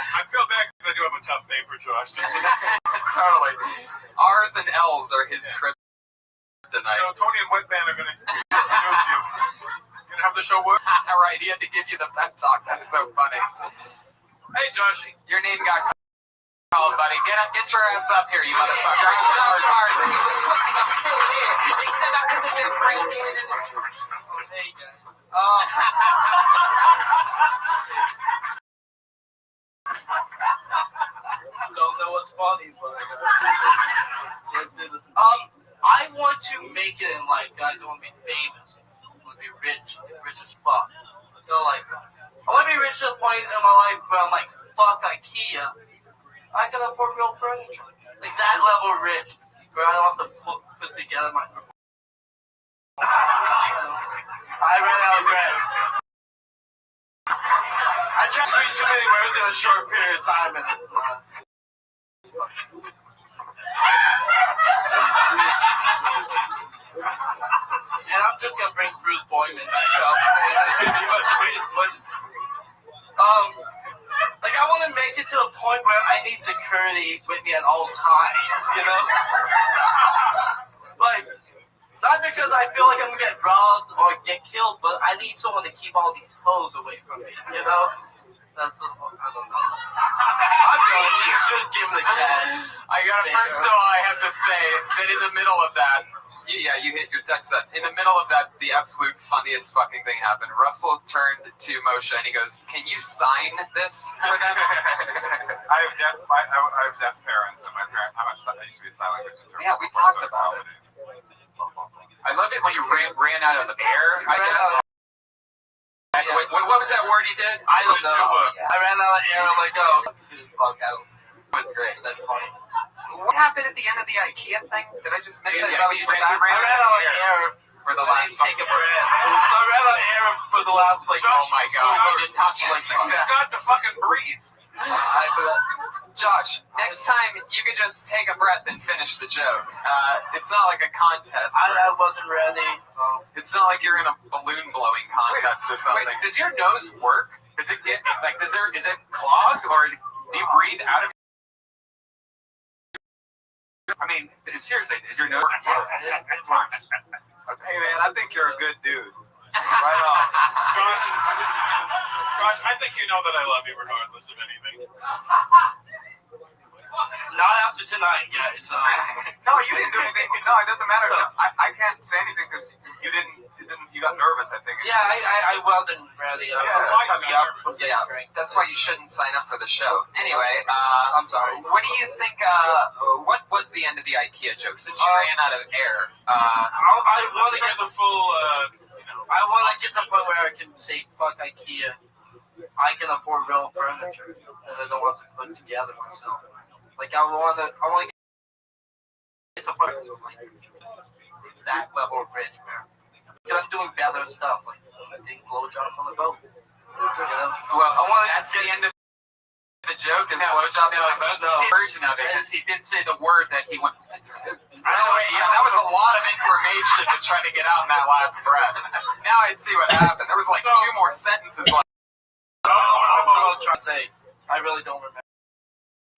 I feel bad because I do have a tough name for Josh. totally. R's and L's are his kryptonite. So Tony and Wetman are going to use you. You gonna have the show work? All right, he had to give you the pep talk. That's so funny. Hey, Josh. Your name got called, buddy. Get your ass up here, you motherfucker. I'm still here. They said I could have been pregnant. Don't know what's funny, but I want to make it in life, guys. I want to be famous. I want to be rich as fuck. So like, I want to be rich to the point in my life where I'm like, fuck IKEA. I can afford real furniture. Like that level rich, where I don't have to put together my. I ran out of breads. I tried to reach too many words in a short period of time, and I'm just gonna bring Bruce Boyman back up. Like I want to make it to a point where I need security with me at all times, you know? Like, not because I feel like I'm gonna get robbed or get killed, but I need someone to keep all these hoes away from me, you know? That's I don't know. I'm just giving the cat. First of all, I have to say that in the middle of that, you hit your text set. In the middle of that, the absolute funniest fucking thing happened. Russell turned to Moshe and he goes, "Can you sign this for them?" I have deaf parents, and my parents. I used to be a sign language interpreter. Yeah, we talked about it. I love it when you ran out of air. What was that word he did? I don't know. I ran out of air. I'm like, oh, fuck out. It was great. That point. What happened at the end of the IKEA thing? Did I just miss it? Yeah, Is that what you I ran out of air for for the I last. didn't take a breath. I ran out of air for the last like. Oh my god, you did not like just that. You got to fucking breathe. I forgot. Josh, next time you could just take a breath and finish the joke. It's not like a contest. I wasn't ready. It's not like you're in a balloon blowing contest or something. Wait, does your nose work? Does it get like? Is it clogged or do you breathe out of? I mean, seriously, is your nose? Yeah, it works. Hey man, I think you're a good dude. Right on. Josh, I think you know that I love you regardless of anything. Not after tonight, guys. No, you didn't do anything. No, it doesn't matter. I can't say anything because you got nervous, I think. Yeah, I wasn't ready. I'm just coming up for getting Yeah, drink. that's why you shouldn't sign up for the show. Anyway, I'm sorry. what do you think, what was the end of the IKEA joke since you ran out of air? I want to get the full, I want to get to the point where I can say, fuck IKEA. I can afford real furniture that I don't want to put together myself. Like, I want to get to the point where I'm like, that level of rich, man. Because I'm doing better stuff, like getting blowjobs on the boat. You know? Well, I want that's the end of the joke, is blowjob on a boat? No, version of it, because he did say the word that he went. By the way, yeah, that was a lot of information to try to get out in that last breath. Now I see what happened. There was like 2 more sentences left. I'm trying to say, I really don't remember.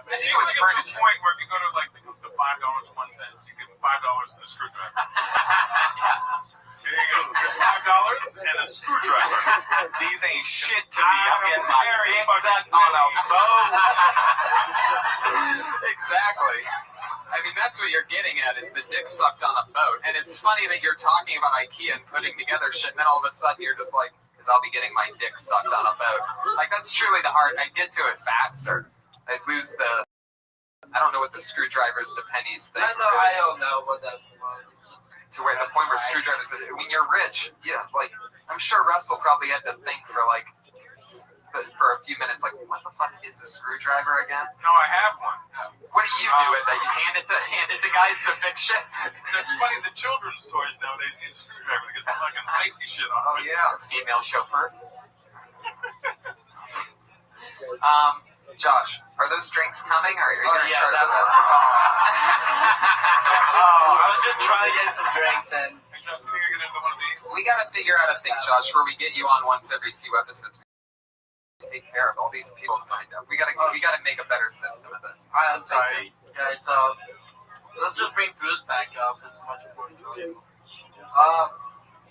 I think it was to the point where if you go to like the $5.01, you get $5 and a screwdriver. There you go. There's $5 and a screwdriver. These ain't shit to me. I'm getting my dick sucked on a boat. Exactly. I mean, that's what you're getting at, is the dick sucked on a boat. And it's funny that you're talking about IKEA and putting together shit, and then all of a sudden you're just like, because I'll be getting my dick sucked on a boat. Like, that's truly the heart. I'd get to it faster. I'd lose the, I don't know what the screwdrivers to pennies thing. I don't know what that was. To where the point where screwdrivers, I mean, you're rich. Yeah, like, I'm sure Russell probably had to think for like, for a few minutes, like, what the fuck is a screwdriver again? No, I have one. What do you do with that? You hand it to guys to fix shit? That's funny, the children's toys nowadays need a screwdriver to get the fucking safety shit on. Oh, yeah. Female chauffeur. Josh, are those drinks coming, or are you going to Yeah, charge that them? I was just trying to get some drinks and. Hey, Josh, you think I can into one of these? We got to figure out a thing, Josh, where we get you on once every few episodes. Take care of all these people signed up. We gotta make a better system of this. I'm sorry, guys. Let's just bring Bruce back up. It's much more enjoyable.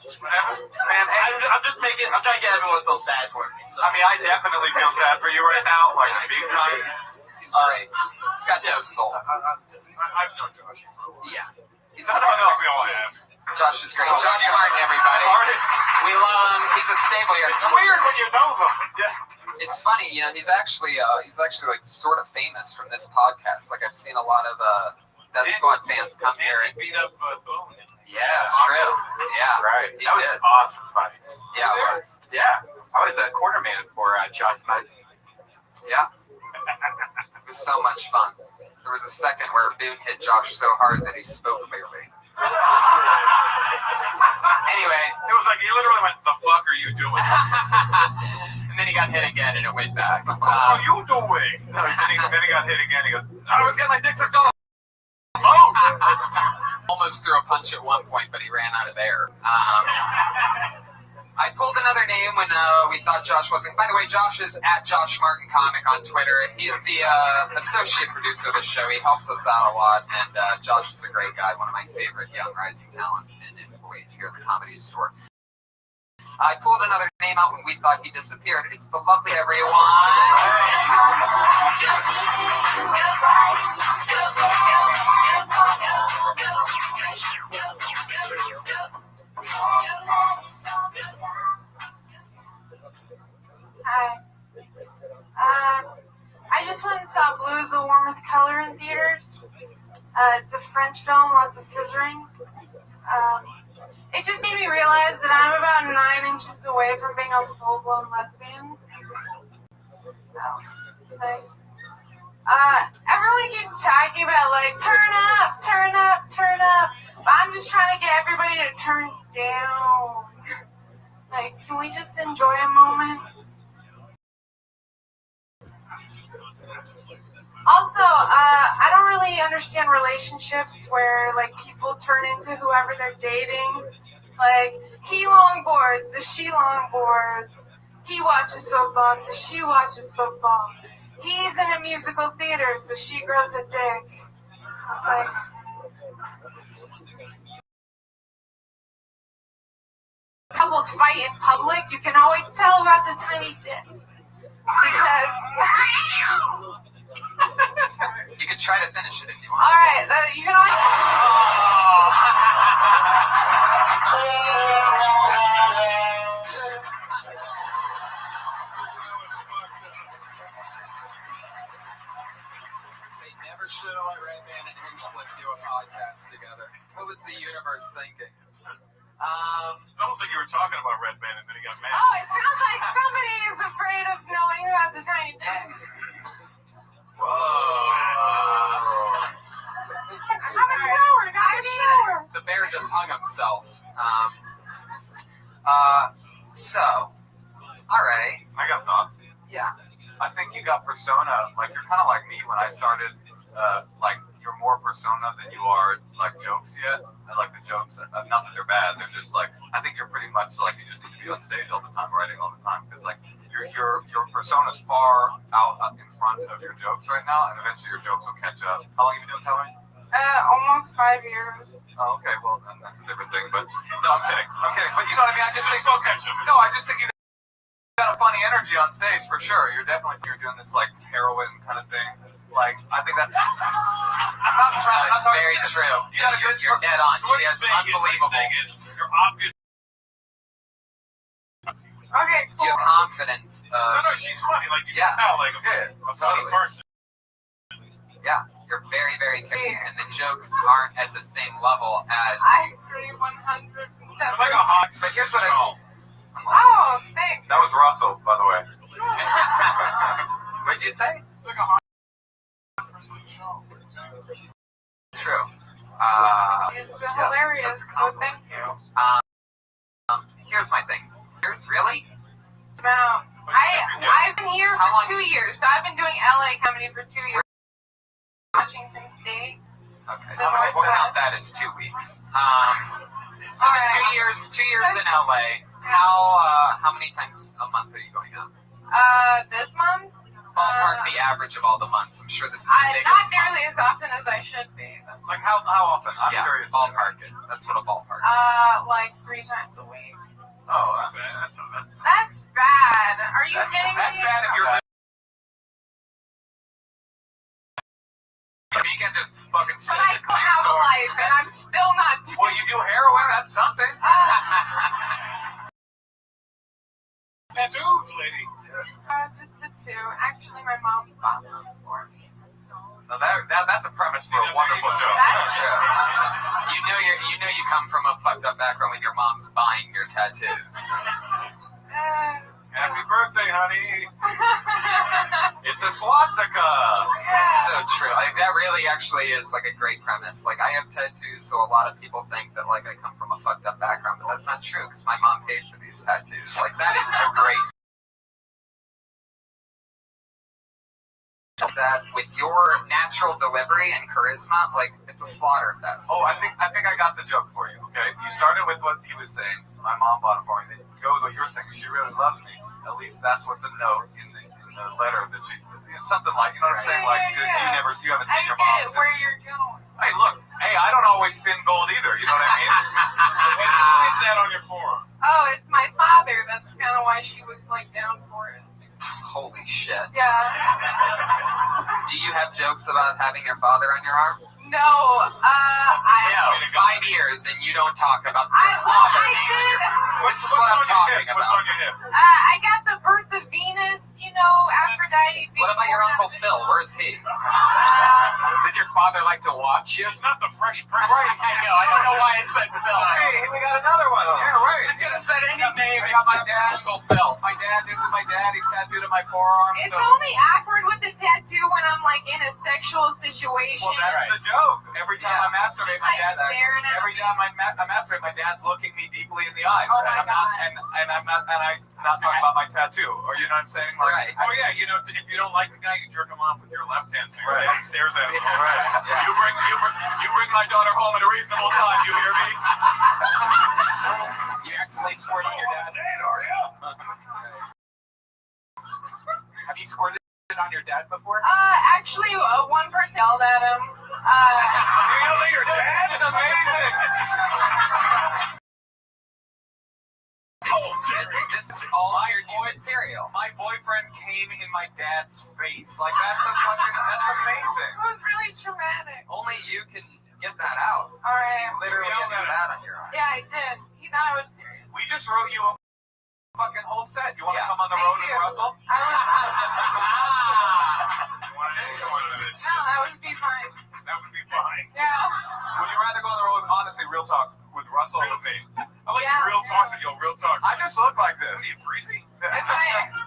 Man, I'm just making. I'm trying to get everyone to feel sad for me. So. I mean, I definitely feel sad for you right now, like big time. He's great. He's got no soul. I've known Josh. Yeah. He's I think we all have. Josh is great. Josh Martin, everybody. We love him. He's a staple here. It's weird when you know them. Yeah. It's funny, you know. He's actually like sort of famous from this podcast. Like, I've seen a lot of Death Squad fans come here. And beat up Boone. Yeah, that's true. Yeah, Right. He That was did. awesome fight. Yeah, it was. Yeah. I was a quarterman for Josh Martin. Yeah. It was so much fun. There was a second where Boone hit Josh so hard that he spoke clearly. Anyway. It was like he literally went, "The fuck are you doing?" And then he got hit again and it went back. What are you doing? No, then he got hit again. He goes, "I was getting my dick sucked off." Almost threw a punch at one point, but he ran out of air. I pulled another name when we thought Josh wasn't. By the way, Josh is at Josh Martin Comic on Twitter. He's the associate producer of the show. He helps us out a lot, and Josh is a great guy, one of my favorite young rising talents and employees here at the Comedy Store. I pulled another name out when we thought he disappeared. It's the lovely everyone. Hi. I just went and saw Blue is the Warmest Color in theaters. It's a French film, lots of scissoring. It just made me realize that I'm about 9 inches away from being a full-blown lesbian. So, it's nice. Everyone keeps talking about, like, turn up, turn up, turn up. But I'm just trying to get everybody to turn down. Like, can we just enjoy a moment? Also, I don't really understand relationships where, like, people turn into whoever they're dating. Like, he longboards, so she longboards. He watches football, so she watches football. He's in a musical theater, so she grows a dick. It's like... Couples fight in public, you can always tell who has a tiny dick. Because... You can try to finish it if you want. Alright, you can always... They never should have let Redman and Hinchcliffe do a podcast together. What was the universe thinking? It's almost like you were talking about Red Band and then he got mad. Oh, it sounds like somebody is afraid of knowing who has a tiny dick. Whoa. The bear just hung himself. Alright. I got thoughts. Yeah. I think you got persona. Like, you're kind of like me when I started. Like, you're more persona than you are like jokes yet. I like the jokes. Not that they're bad. They're just like, I think you're pretty much like you just need to be on stage all the time, writing all the time, because like your persona's far out in front of your jokes right now, and eventually your jokes will catch up. How long have you been doing comedy? Almost 5 years. Oh, okay. Well, then that's a different thing. But no, I'm kidding. But you know what I mean? I just think Slow catch up. no. I just think you got a funny energy on stage for sure. You're doing this like heroin kind of thing. Like, I think that's. I'm not trying. It's very true. You're dead on. So what She he's has saying unbelievable. is you're obvious. Okay, cool. You're confident. No, she's funny. Like, you Yeah. can tell, like, a funny Totally. person. Yeah, you're very, very careful, and the jokes aren't at the same level as. I agree 110%. You're like a hot. But here's what I. Oh, thanks. That was Russell, by the way. What'd you say? It's like a hot person show. True. It's hilarious, so thank you. Here's my thing. Here's really. Now, I've been here How long? for 2 years, so I've been doing LA comedy for 2 years. Washington State. Okay, so we'll count that as 2 weeks. So the Alright. 2 years in LA. How many times a month are you going out? This month? Ballpark the average of all the months. I'm sure this is the Not biggest nearly as often as I should be. That's Like, how often? I'm yeah, curious. ballpark it. That's what a ballpark is. like 3 times a week. Oh, that's bad. That's That's bad. Are you kidding that's me? bad if you're. You can't just fucking sit But I at could the have a store. life, and I'm still not doing Well, you do heroin. That's something. Tattoos, lady. just the 2. Actually, my mom bought them for me. Now that's a premise for a wonderful joke. That's You know you come from a fucked up background when your mom's buying your tattoos. Happy birthday, honey. It's a swastika. That's so true. Like that really actually is like a great premise. Like I have tattoos, so a lot of people think that like I come from a fucked up background, but that's not true because my mom paid for these tattoos. Like that is so great. That with your natural delivery and charisma, like it's a slaughter fest. Oh, I think I got the joke for you. Okay, you started with what he was saying. My mom bought it for me. Then you go with what you're saying. She really loves me. At least that's what the note in the letter that she. It's something like, you know what I'm saying? Like you haven't seen your mom. I get where you're going. Hey, look. Hey, I don't always spin gold either. You know what I mean? Why is that on your forum? Oh, it's my father. That's kind of why she was like down for it. Holy shit. Yeah. Do you have jokes about having your father on your arm? No. I 5 years and you don't talk about the I father. did. This is what I'm talking What's about. on your hip? I got the birth of Venus. You know, Aphrodite. What about your Uncle Phil? Where's he? Did your father like to watch you? It's not the Fresh Prince. I know. I don't know why I said Phil. Hey, we got another one. Yeah, right. I could have said any name I got my except dad. Uncle Phil. My dad dad. This is my dad. He's tattooed on my forearm. It's only awkward with the tattoo when I'm like in a sexual situation. Well, that's the joke. Every time I masturbate, It's like staring at every time I masturbate, my dad's looking me deeply in the eyes. Oh my and I'm not talking about my tattoo. Or you know what I'm saying? Right. Oh yeah, you know, if you don't like the guy, you jerk him off with your left hand, so your Right. dad stares at him. Right. Yeah. You bring my daughter home at a reasonable time. You hear me? You accidentally squirt on your dad. Dad, hurry up. Have you squirted on your dad before? Actually, one person yelled at him. You yell at your dad? It's amazing. Oh, Jerry. This is all your new material. My boyfriend came in my dad's face. Like that's amazing. It was really traumatic. Only you can get that out. All right. Literally Yelled get at him. that on your arm. Yeah, I did. He thought I was serious. We just wrote you a fucking whole set. You want to Yeah. come on the Thank road you. and Russell? I was, You want to go into this? no, that would be fine. That would be fine. Yeah. Would you rather go on the road, honestly, real talk, with Russell or with me? I like Yeah. real talk to you, real talk. I just look like What are this. you, breezy?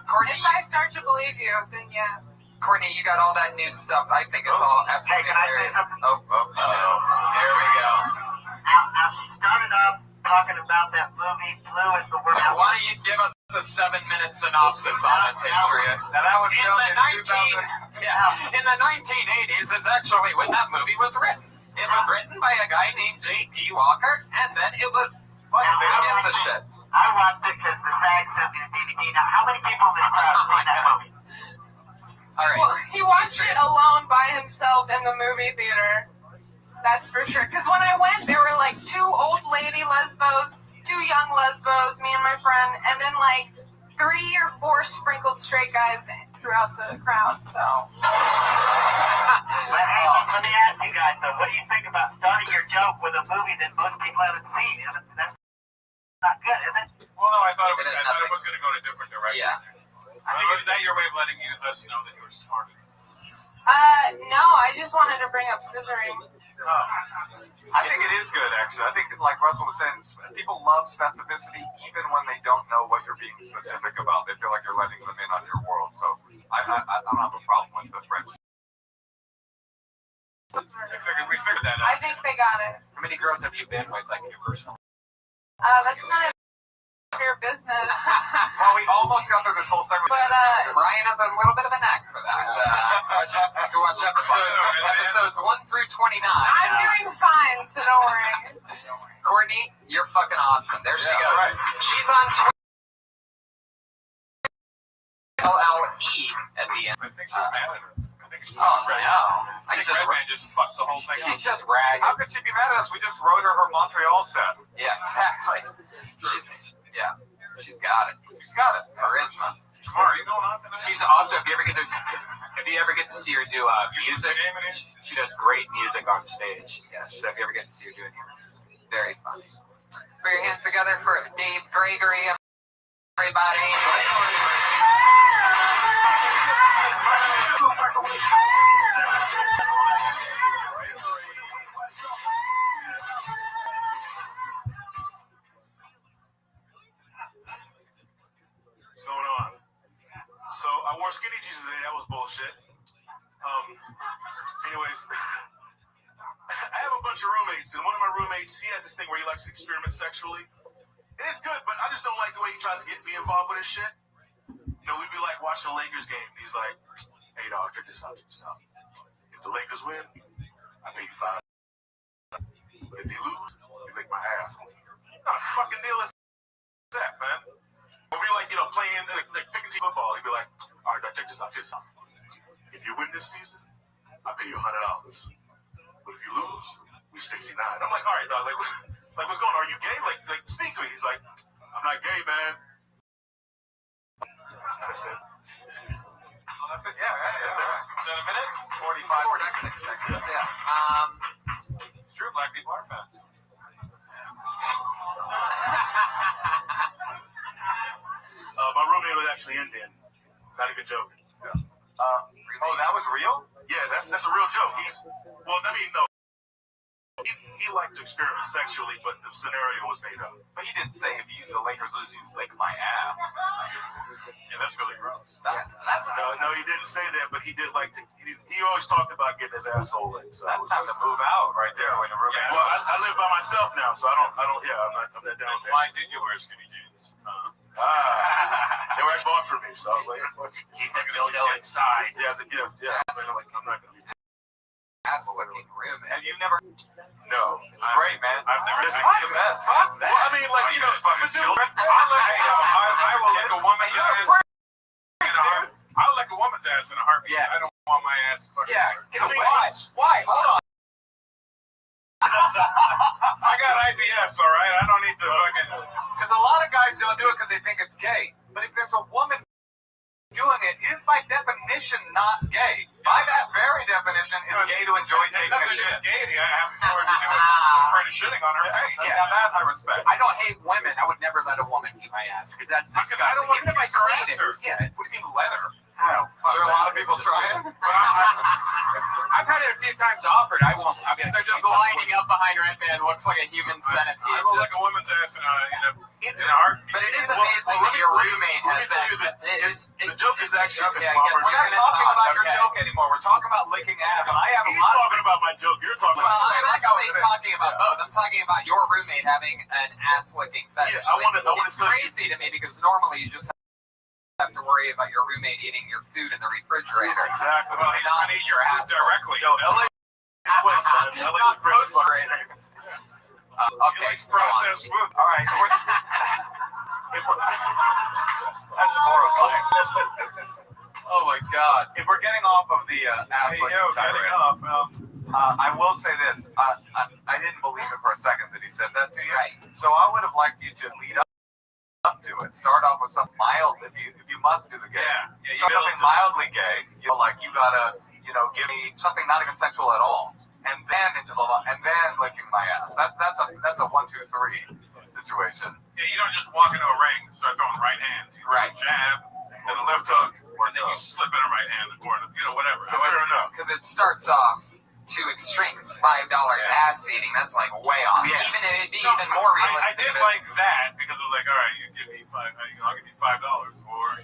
Courtney, If I start to believe you, then yeah. Courtney, you got all that new stuff. I think it's all absolutely Hey, can I say hilarious. something? Oh, shit. There we go. Now she started up talking about that movie, Blue is the World. Why don't you give us a 7-minute synopsis on it, Patriot? Now that was In filmed the in 2000. in the 1980s is actually when that movie was written. It was written by a guy named J.P. Walker, and then it was who gives a shit. I watched it because the SAG sent me the DVD. Now, how many people in this crowd have seen that movie? All right. Well, he watched it alone by himself in the movie theater. That's for sure. Because when I went, there were like 2 old lady lesbos, 2 young lesbos, me and my friend, and then like 3 or 4 sprinkled straight guys throughout the crowd. So. But hey, let me ask you guys though, what do you think about starting your joke with a movie that most people haven't seen? That's not good, is it? Well, no, I thought it was going to go in a different direction. Yeah. I think is that your way of letting us know that you were smart? No, I just wanted to bring up scissoring. I think it is good, actually. I think, like Russell was saying, people love specificity even when they don't know what you're being specific about. They feel like you're letting them in on your world. So I don't have a problem with the French. We figured that I out. think they got it. How many girls have you been with, like, in your personal? That's none of your business. Well, we almost got through this whole segment. But, Ryan has a little bit of a knack for that. Go watch episodes 1 through 29. I'm doing fine, so don't worry. Courtney, you're fucking awesome. There she Yeah, goes. right. She's on Twitter. LLE at the end. I think she's mad at us. I think she's Oh, ready. no. I think Redman just fucked the whole thing She's up. just ragged. How could she be mad at us? We just wrote her Montreal set. Yeah, exactly. She's got it. She's got it. Charisma. Tomorrow, are you going on tonight? She's also, if you ever get to see her do music, she does great music on stage. Yeah, So if you ever get to see her doing music. very funny. Put your hands together for Dave Gregory, everybody. What's going on? So I wore skinny jeans today. That was bullshit. Anyways, I have a bunch of roommates, and one of my roommates, he has this thing where he likes to experiment sexually. And it's good, but I just don't like the way he tries to get me involved with his shit. You know, we'd be like watching a Lakers game. He's like, "Hey, dog, check this out, If the Lakers win, I pay you $5. But if they lose, you lick my ass." What kind of fucking deal is that, man? We'll be like, you know, playing like picking team football. He'd be like, "All right, check this out, If you win this season, I'll pay you $100. But if you lose, we $69." I'm like, "All right, dog, like what's going on? Are you gay? Like speak to me." He's like, "I'm not gay, man." That's it. Well, that's it. Yeah. Is that a minute? 46 seconds, yeah. It's true. Black people are fast. My roommate was actually Indian. Not a good joke. Oh, that was real? Yeah, that's a real joke. No. He liked to experiment sexually. actually, but the scenario was made up. But he didn't say if the Lakers lose, you lick my ass. Yeah, that's really gross. That's No, he didn't say that, but he did like to. He always talked about getting his asshole licked. So that's time to move out right there when the roommate. Well, I live by myself now, so I'm not that down. Why did you wear skinny jeans? They were actually bought for me, so I was like, Keep the dildo inside. yeah, as a gift. Yeah, I'm not gonna be. Ass-licking roommate. Have you never? No, It's great, man. I've never. It's the best. Fuck that. Well, I mean, like you know, fucking children. I will lick a woman's ass. I'll lick a woman's ass in a heartbeat. Yeah. I don't want my ass fucking. Yeah. I mean, Why? Hold on. I got IBS, all right. I don't need to fucking. Because a lot of guys don't do it because they think it's gay. But if there's a woman doing it, is by definition not gay. By that very definition, it's gay to enjoy taking a shit. Gaiety. I have more to do with I'm afraid of shitting on her face. Yeah, that I respect. I don't hate women. I would never let a woman eat my ass because that's disgusting. I don't want Even if I to go clean it. after. Yeah, what do you mean leather? Oh, There are a lot of people trying. I've had it a few times offered. I won't. I mean, They're just lining up behind Red Man. Looks like a human centipede. I will lick a woman's ass in a heartbeat. But it is amazing that your roommate let me has tell you that. the joke is actually. Okay, I guess We're you're not gonna talking talk. about your Okay. joke anymore. We're talking about licking ass. And I have a He's lot of talking about my joke. You're talking Well, about. I'm actually talking about both. I'm talking about your roommate having an ass-licking fetish. Yeah, I wanna It's say- crazy to me because normally you just have to worry about your roommate eating your food in the refrigerator. Exactly. Well, he's Not not eating your food asshole. directly. Yo, LA is a place, man. LA is a Not great place. post-rated. He Okay, likes go on. processed food. All right. That's horrifying. Oh my God. If we're getting off of the ass Hey, licking yo, tirade, getting off. I will say this. I didn't believe it for a second that he said that to you. Right. So I would have liked you to lead up to it. Start off with something mild if you must do the gay. Yeah, you Something build to mildly gay. You know, like you gotta, give me something not even sensual at all. And then and then licking my ass. That's a 1, 2, 3 situation. Yeah, you don't just walk into a ring and start throwing right hands. You Right. jab, then a left hook, and then you slip in a right hand or whatever. Fair enough. Because it starts off too extreme. $5 ass eating. That's like way off. Yeah. Even it'd be even more I realistic. did if like that because it was like, all right, you give me I'll give you $5, or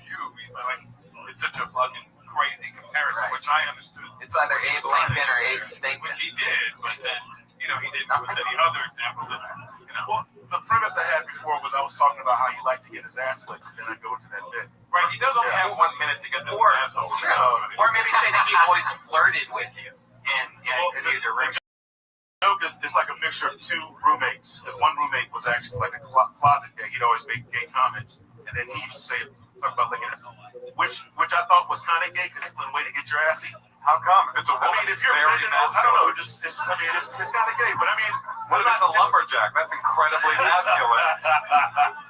it's such a fucking crazy comparison, Right. which I understood. It's either Abe Lincoln or Abe Stinkin. Which he did, but then he didn't give us any other examples of that. Well, the premise I had before was I was talking about how he liked to get his ass licked, and then I go to that bit. Right, he does only Yeah. have 1 minute to get to his asshole. or maybe say that he always flirted with you, and because he was a rich. The joke is it's like a mixture of two roommates. Because one roommate was actually like a closet gay. He'd always make gay comments, and then he used to talk about licking his, which I thought was kind of gay because it's one way to get your ass eaten. How come? If it's a I woman, mean, if it's you're very bending over, I don't masculine. know, it's kind of gay. But I mean, What if it's a lumberjack? That's incredibly masculine.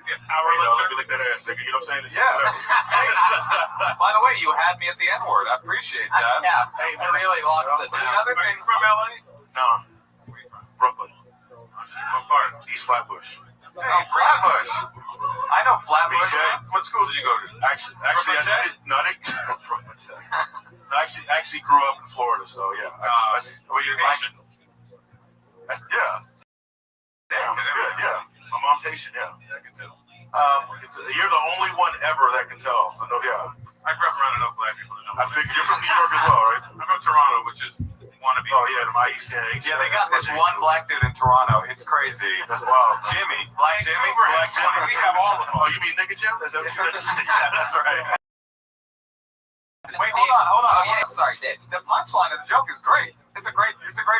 Let me lick that ass, nigga. You know what I'm saying? It's Yeah. whatever. By the way, you had me at the N-word. I appreciate that. Yeah, Hey, it really locks it down. Another Are thing you from LA? No, Brooklyn, What part? East Flatbush. Hey, Flatbush. I know Flatbush. BJ. What school did you go to? Actually, Brooklyn I Tech? didn't. No, I didn't. Brooklyn Tech. No, I actually grew up in Florida, so yeah. Well, you're Haitian. Yeah. Damn, that's good. Yeah, my mom's Haitian. Yeah. Yeah, I can tell. You're the only one ever that can tell. So no, yeah. I grew up around enough black people to know. I figured you're from New York as well, right? I'm from Toronto, which is wannabe. Oh yeah, my East End. Yeah, they got this one black dude in Toronto. It's crazy. That's wild. Jimmy. Black Jimmy. Black Jimmy. We have all of them. Oh, you mean nigga Jim? Is that what you meant to say? Yeah, that's right. Wait, Dave. hold on. Oh yeah, sorry, Dave. The punchline of the joke is great. It's a great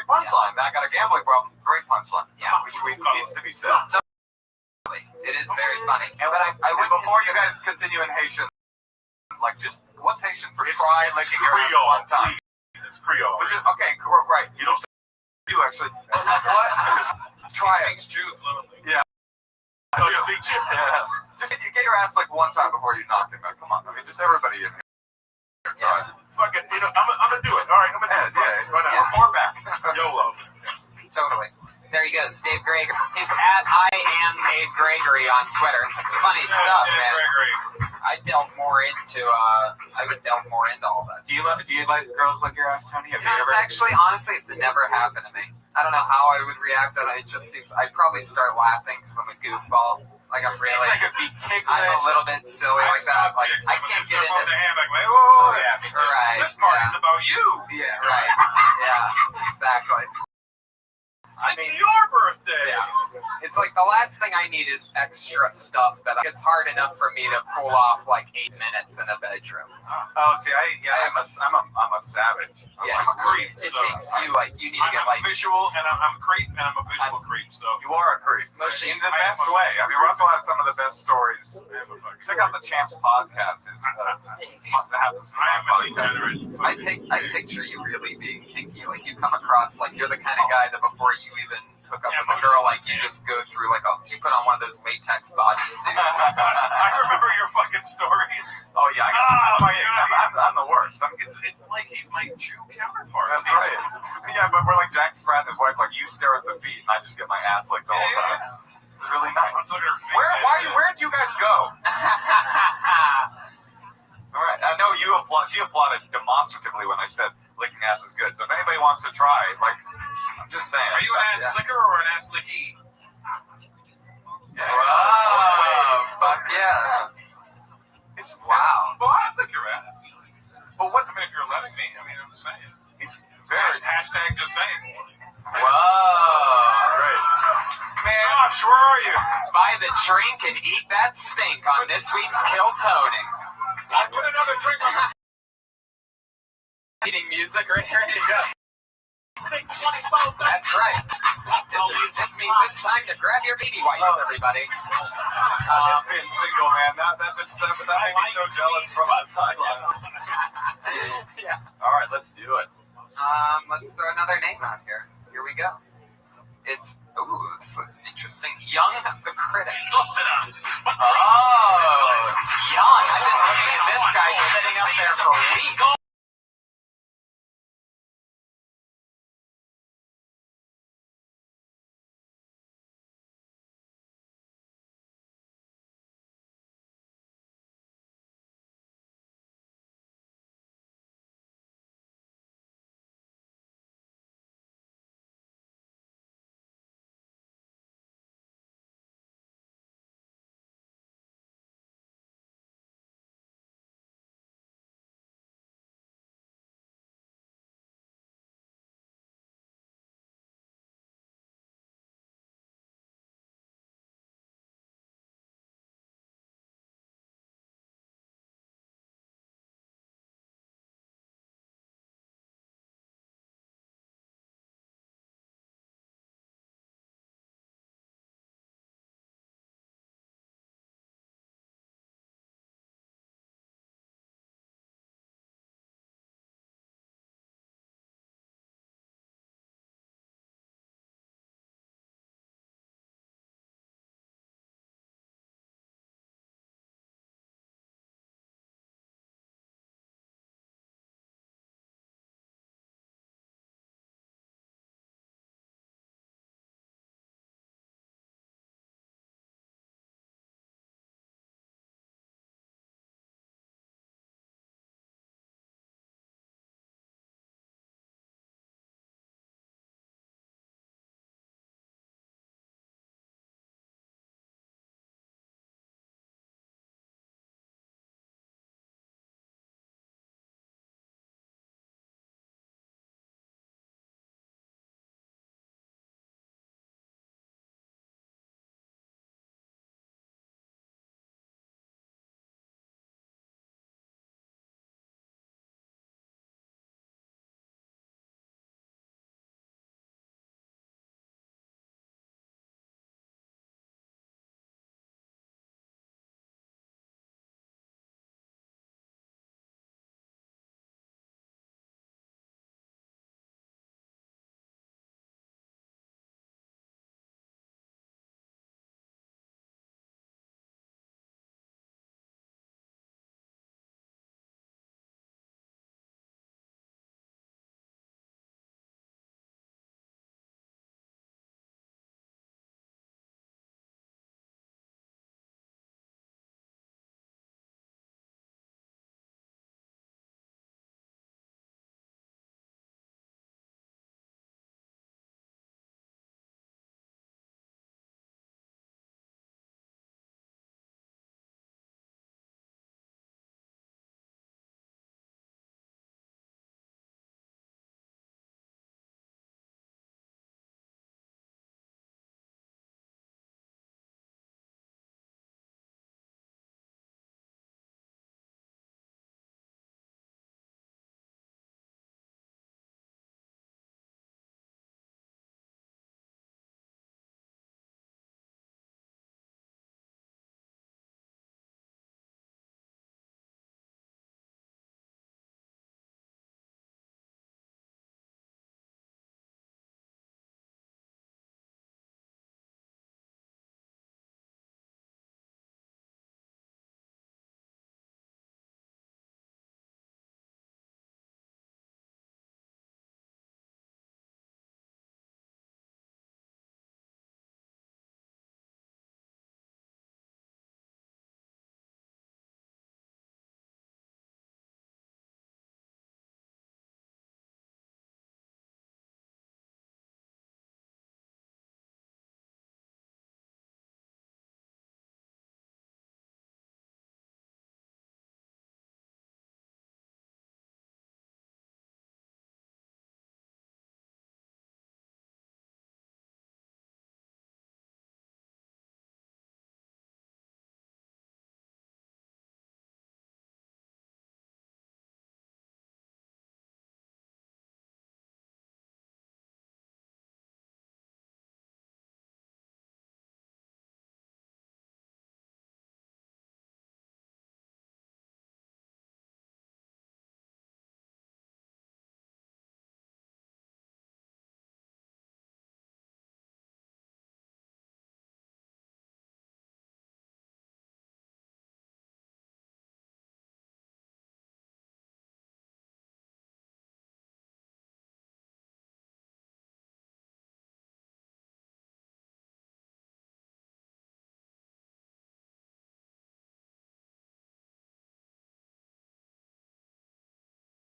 punchline. I got a gambling problem. Great punchline. Yeah. Which needs to be said. It is very funny. And, But I and wouldn't before you consider- guys continue in Haitian, like just what's Haitian for It's try licking your ass Creole. one time? Please. It's Creole. Which is, okay, right. You don't say You actually. What? Try He it. speaks Jew fluently. no, you speak Jim. Yeah. Just you get your ass like one time before you knock him out. Come on. I mean, just everybody in here. Yeah. Fuck it. I'm gonna do it. All right, I'm gonna do it. Right now. Yeah. Report back. YOLO. Totally. There he goes, Dave Gregory. He's at I am Dave Gregory on Twitter. It's funny stuff, Yeah, man. Gregory. I would delve more into all that. Do you let girls lick your ass, Tony? Have You know, it's actually, honestly, it's never happened to me. I don't know how I would react. That it just seems I'd probably start laughing because I'm a goofball. Like I'm really, I could be ticklish. I'm a little bit silly like that. Like I can't get into. The hand, like, whoa, yeah, me too. Right. This party's about you. Yeah, Right. Yeah. Exactly. It's your birthday. Yeah. It's like the last thing I need is extra stuff that it's hard enough for me to pull off like 8 minutes in a bedroom. Oh, see, I'm a savage. Yeah. I'm a creep. It so takes you like you need to get I'm like a visual, and I'm a creep, and I'm a visual creep. So You are a creep. Mostly- In the best way. I mean, Russell has some of the best stories. Check out the Champs podcast. Must have this. I am a degenerate. I picture you really being kinky. Like you come across like you're the kind of guy that before you even hook up with a girl, like you just go through like you put on one of those latex bodysuits. I remember your fucking stories. Oh yeah, I'm the worst. It's like he's my Jew counterpart. That's right. Yeah, but we're like Jack Spratt and his wife. Like you stare at the feet, and I just get my ass licked the whole time. This is really nice. Where do you guys go? All right. I know you she applauded demonstratively when I said licking ass is good. So if anybody wants to try, like, I'm just saying. Are you an ass licker or an ass licky? Yeah. Whoa! Fuck yeah! Wow. Well, I'd lick your ass. But what? I mean, if you're letting me, I mean, I'm just saying. He's very. Hashtag just saying. Whoa! Great. Man, Josh, where are you? Buy the drink and eat that stink on this week's Kill Toning. I put another drink on. Eating music right here. That's right. This means it's time to grab your baby wipes, everybody. Just being single, man. That made me so jealous from outside. Yeah. All right, let's do it. Let's throw another name out here. Here we go. It's this is interesting. Young the Critic. Oh, Young. I've been looking at this guy sitting up there for weeks.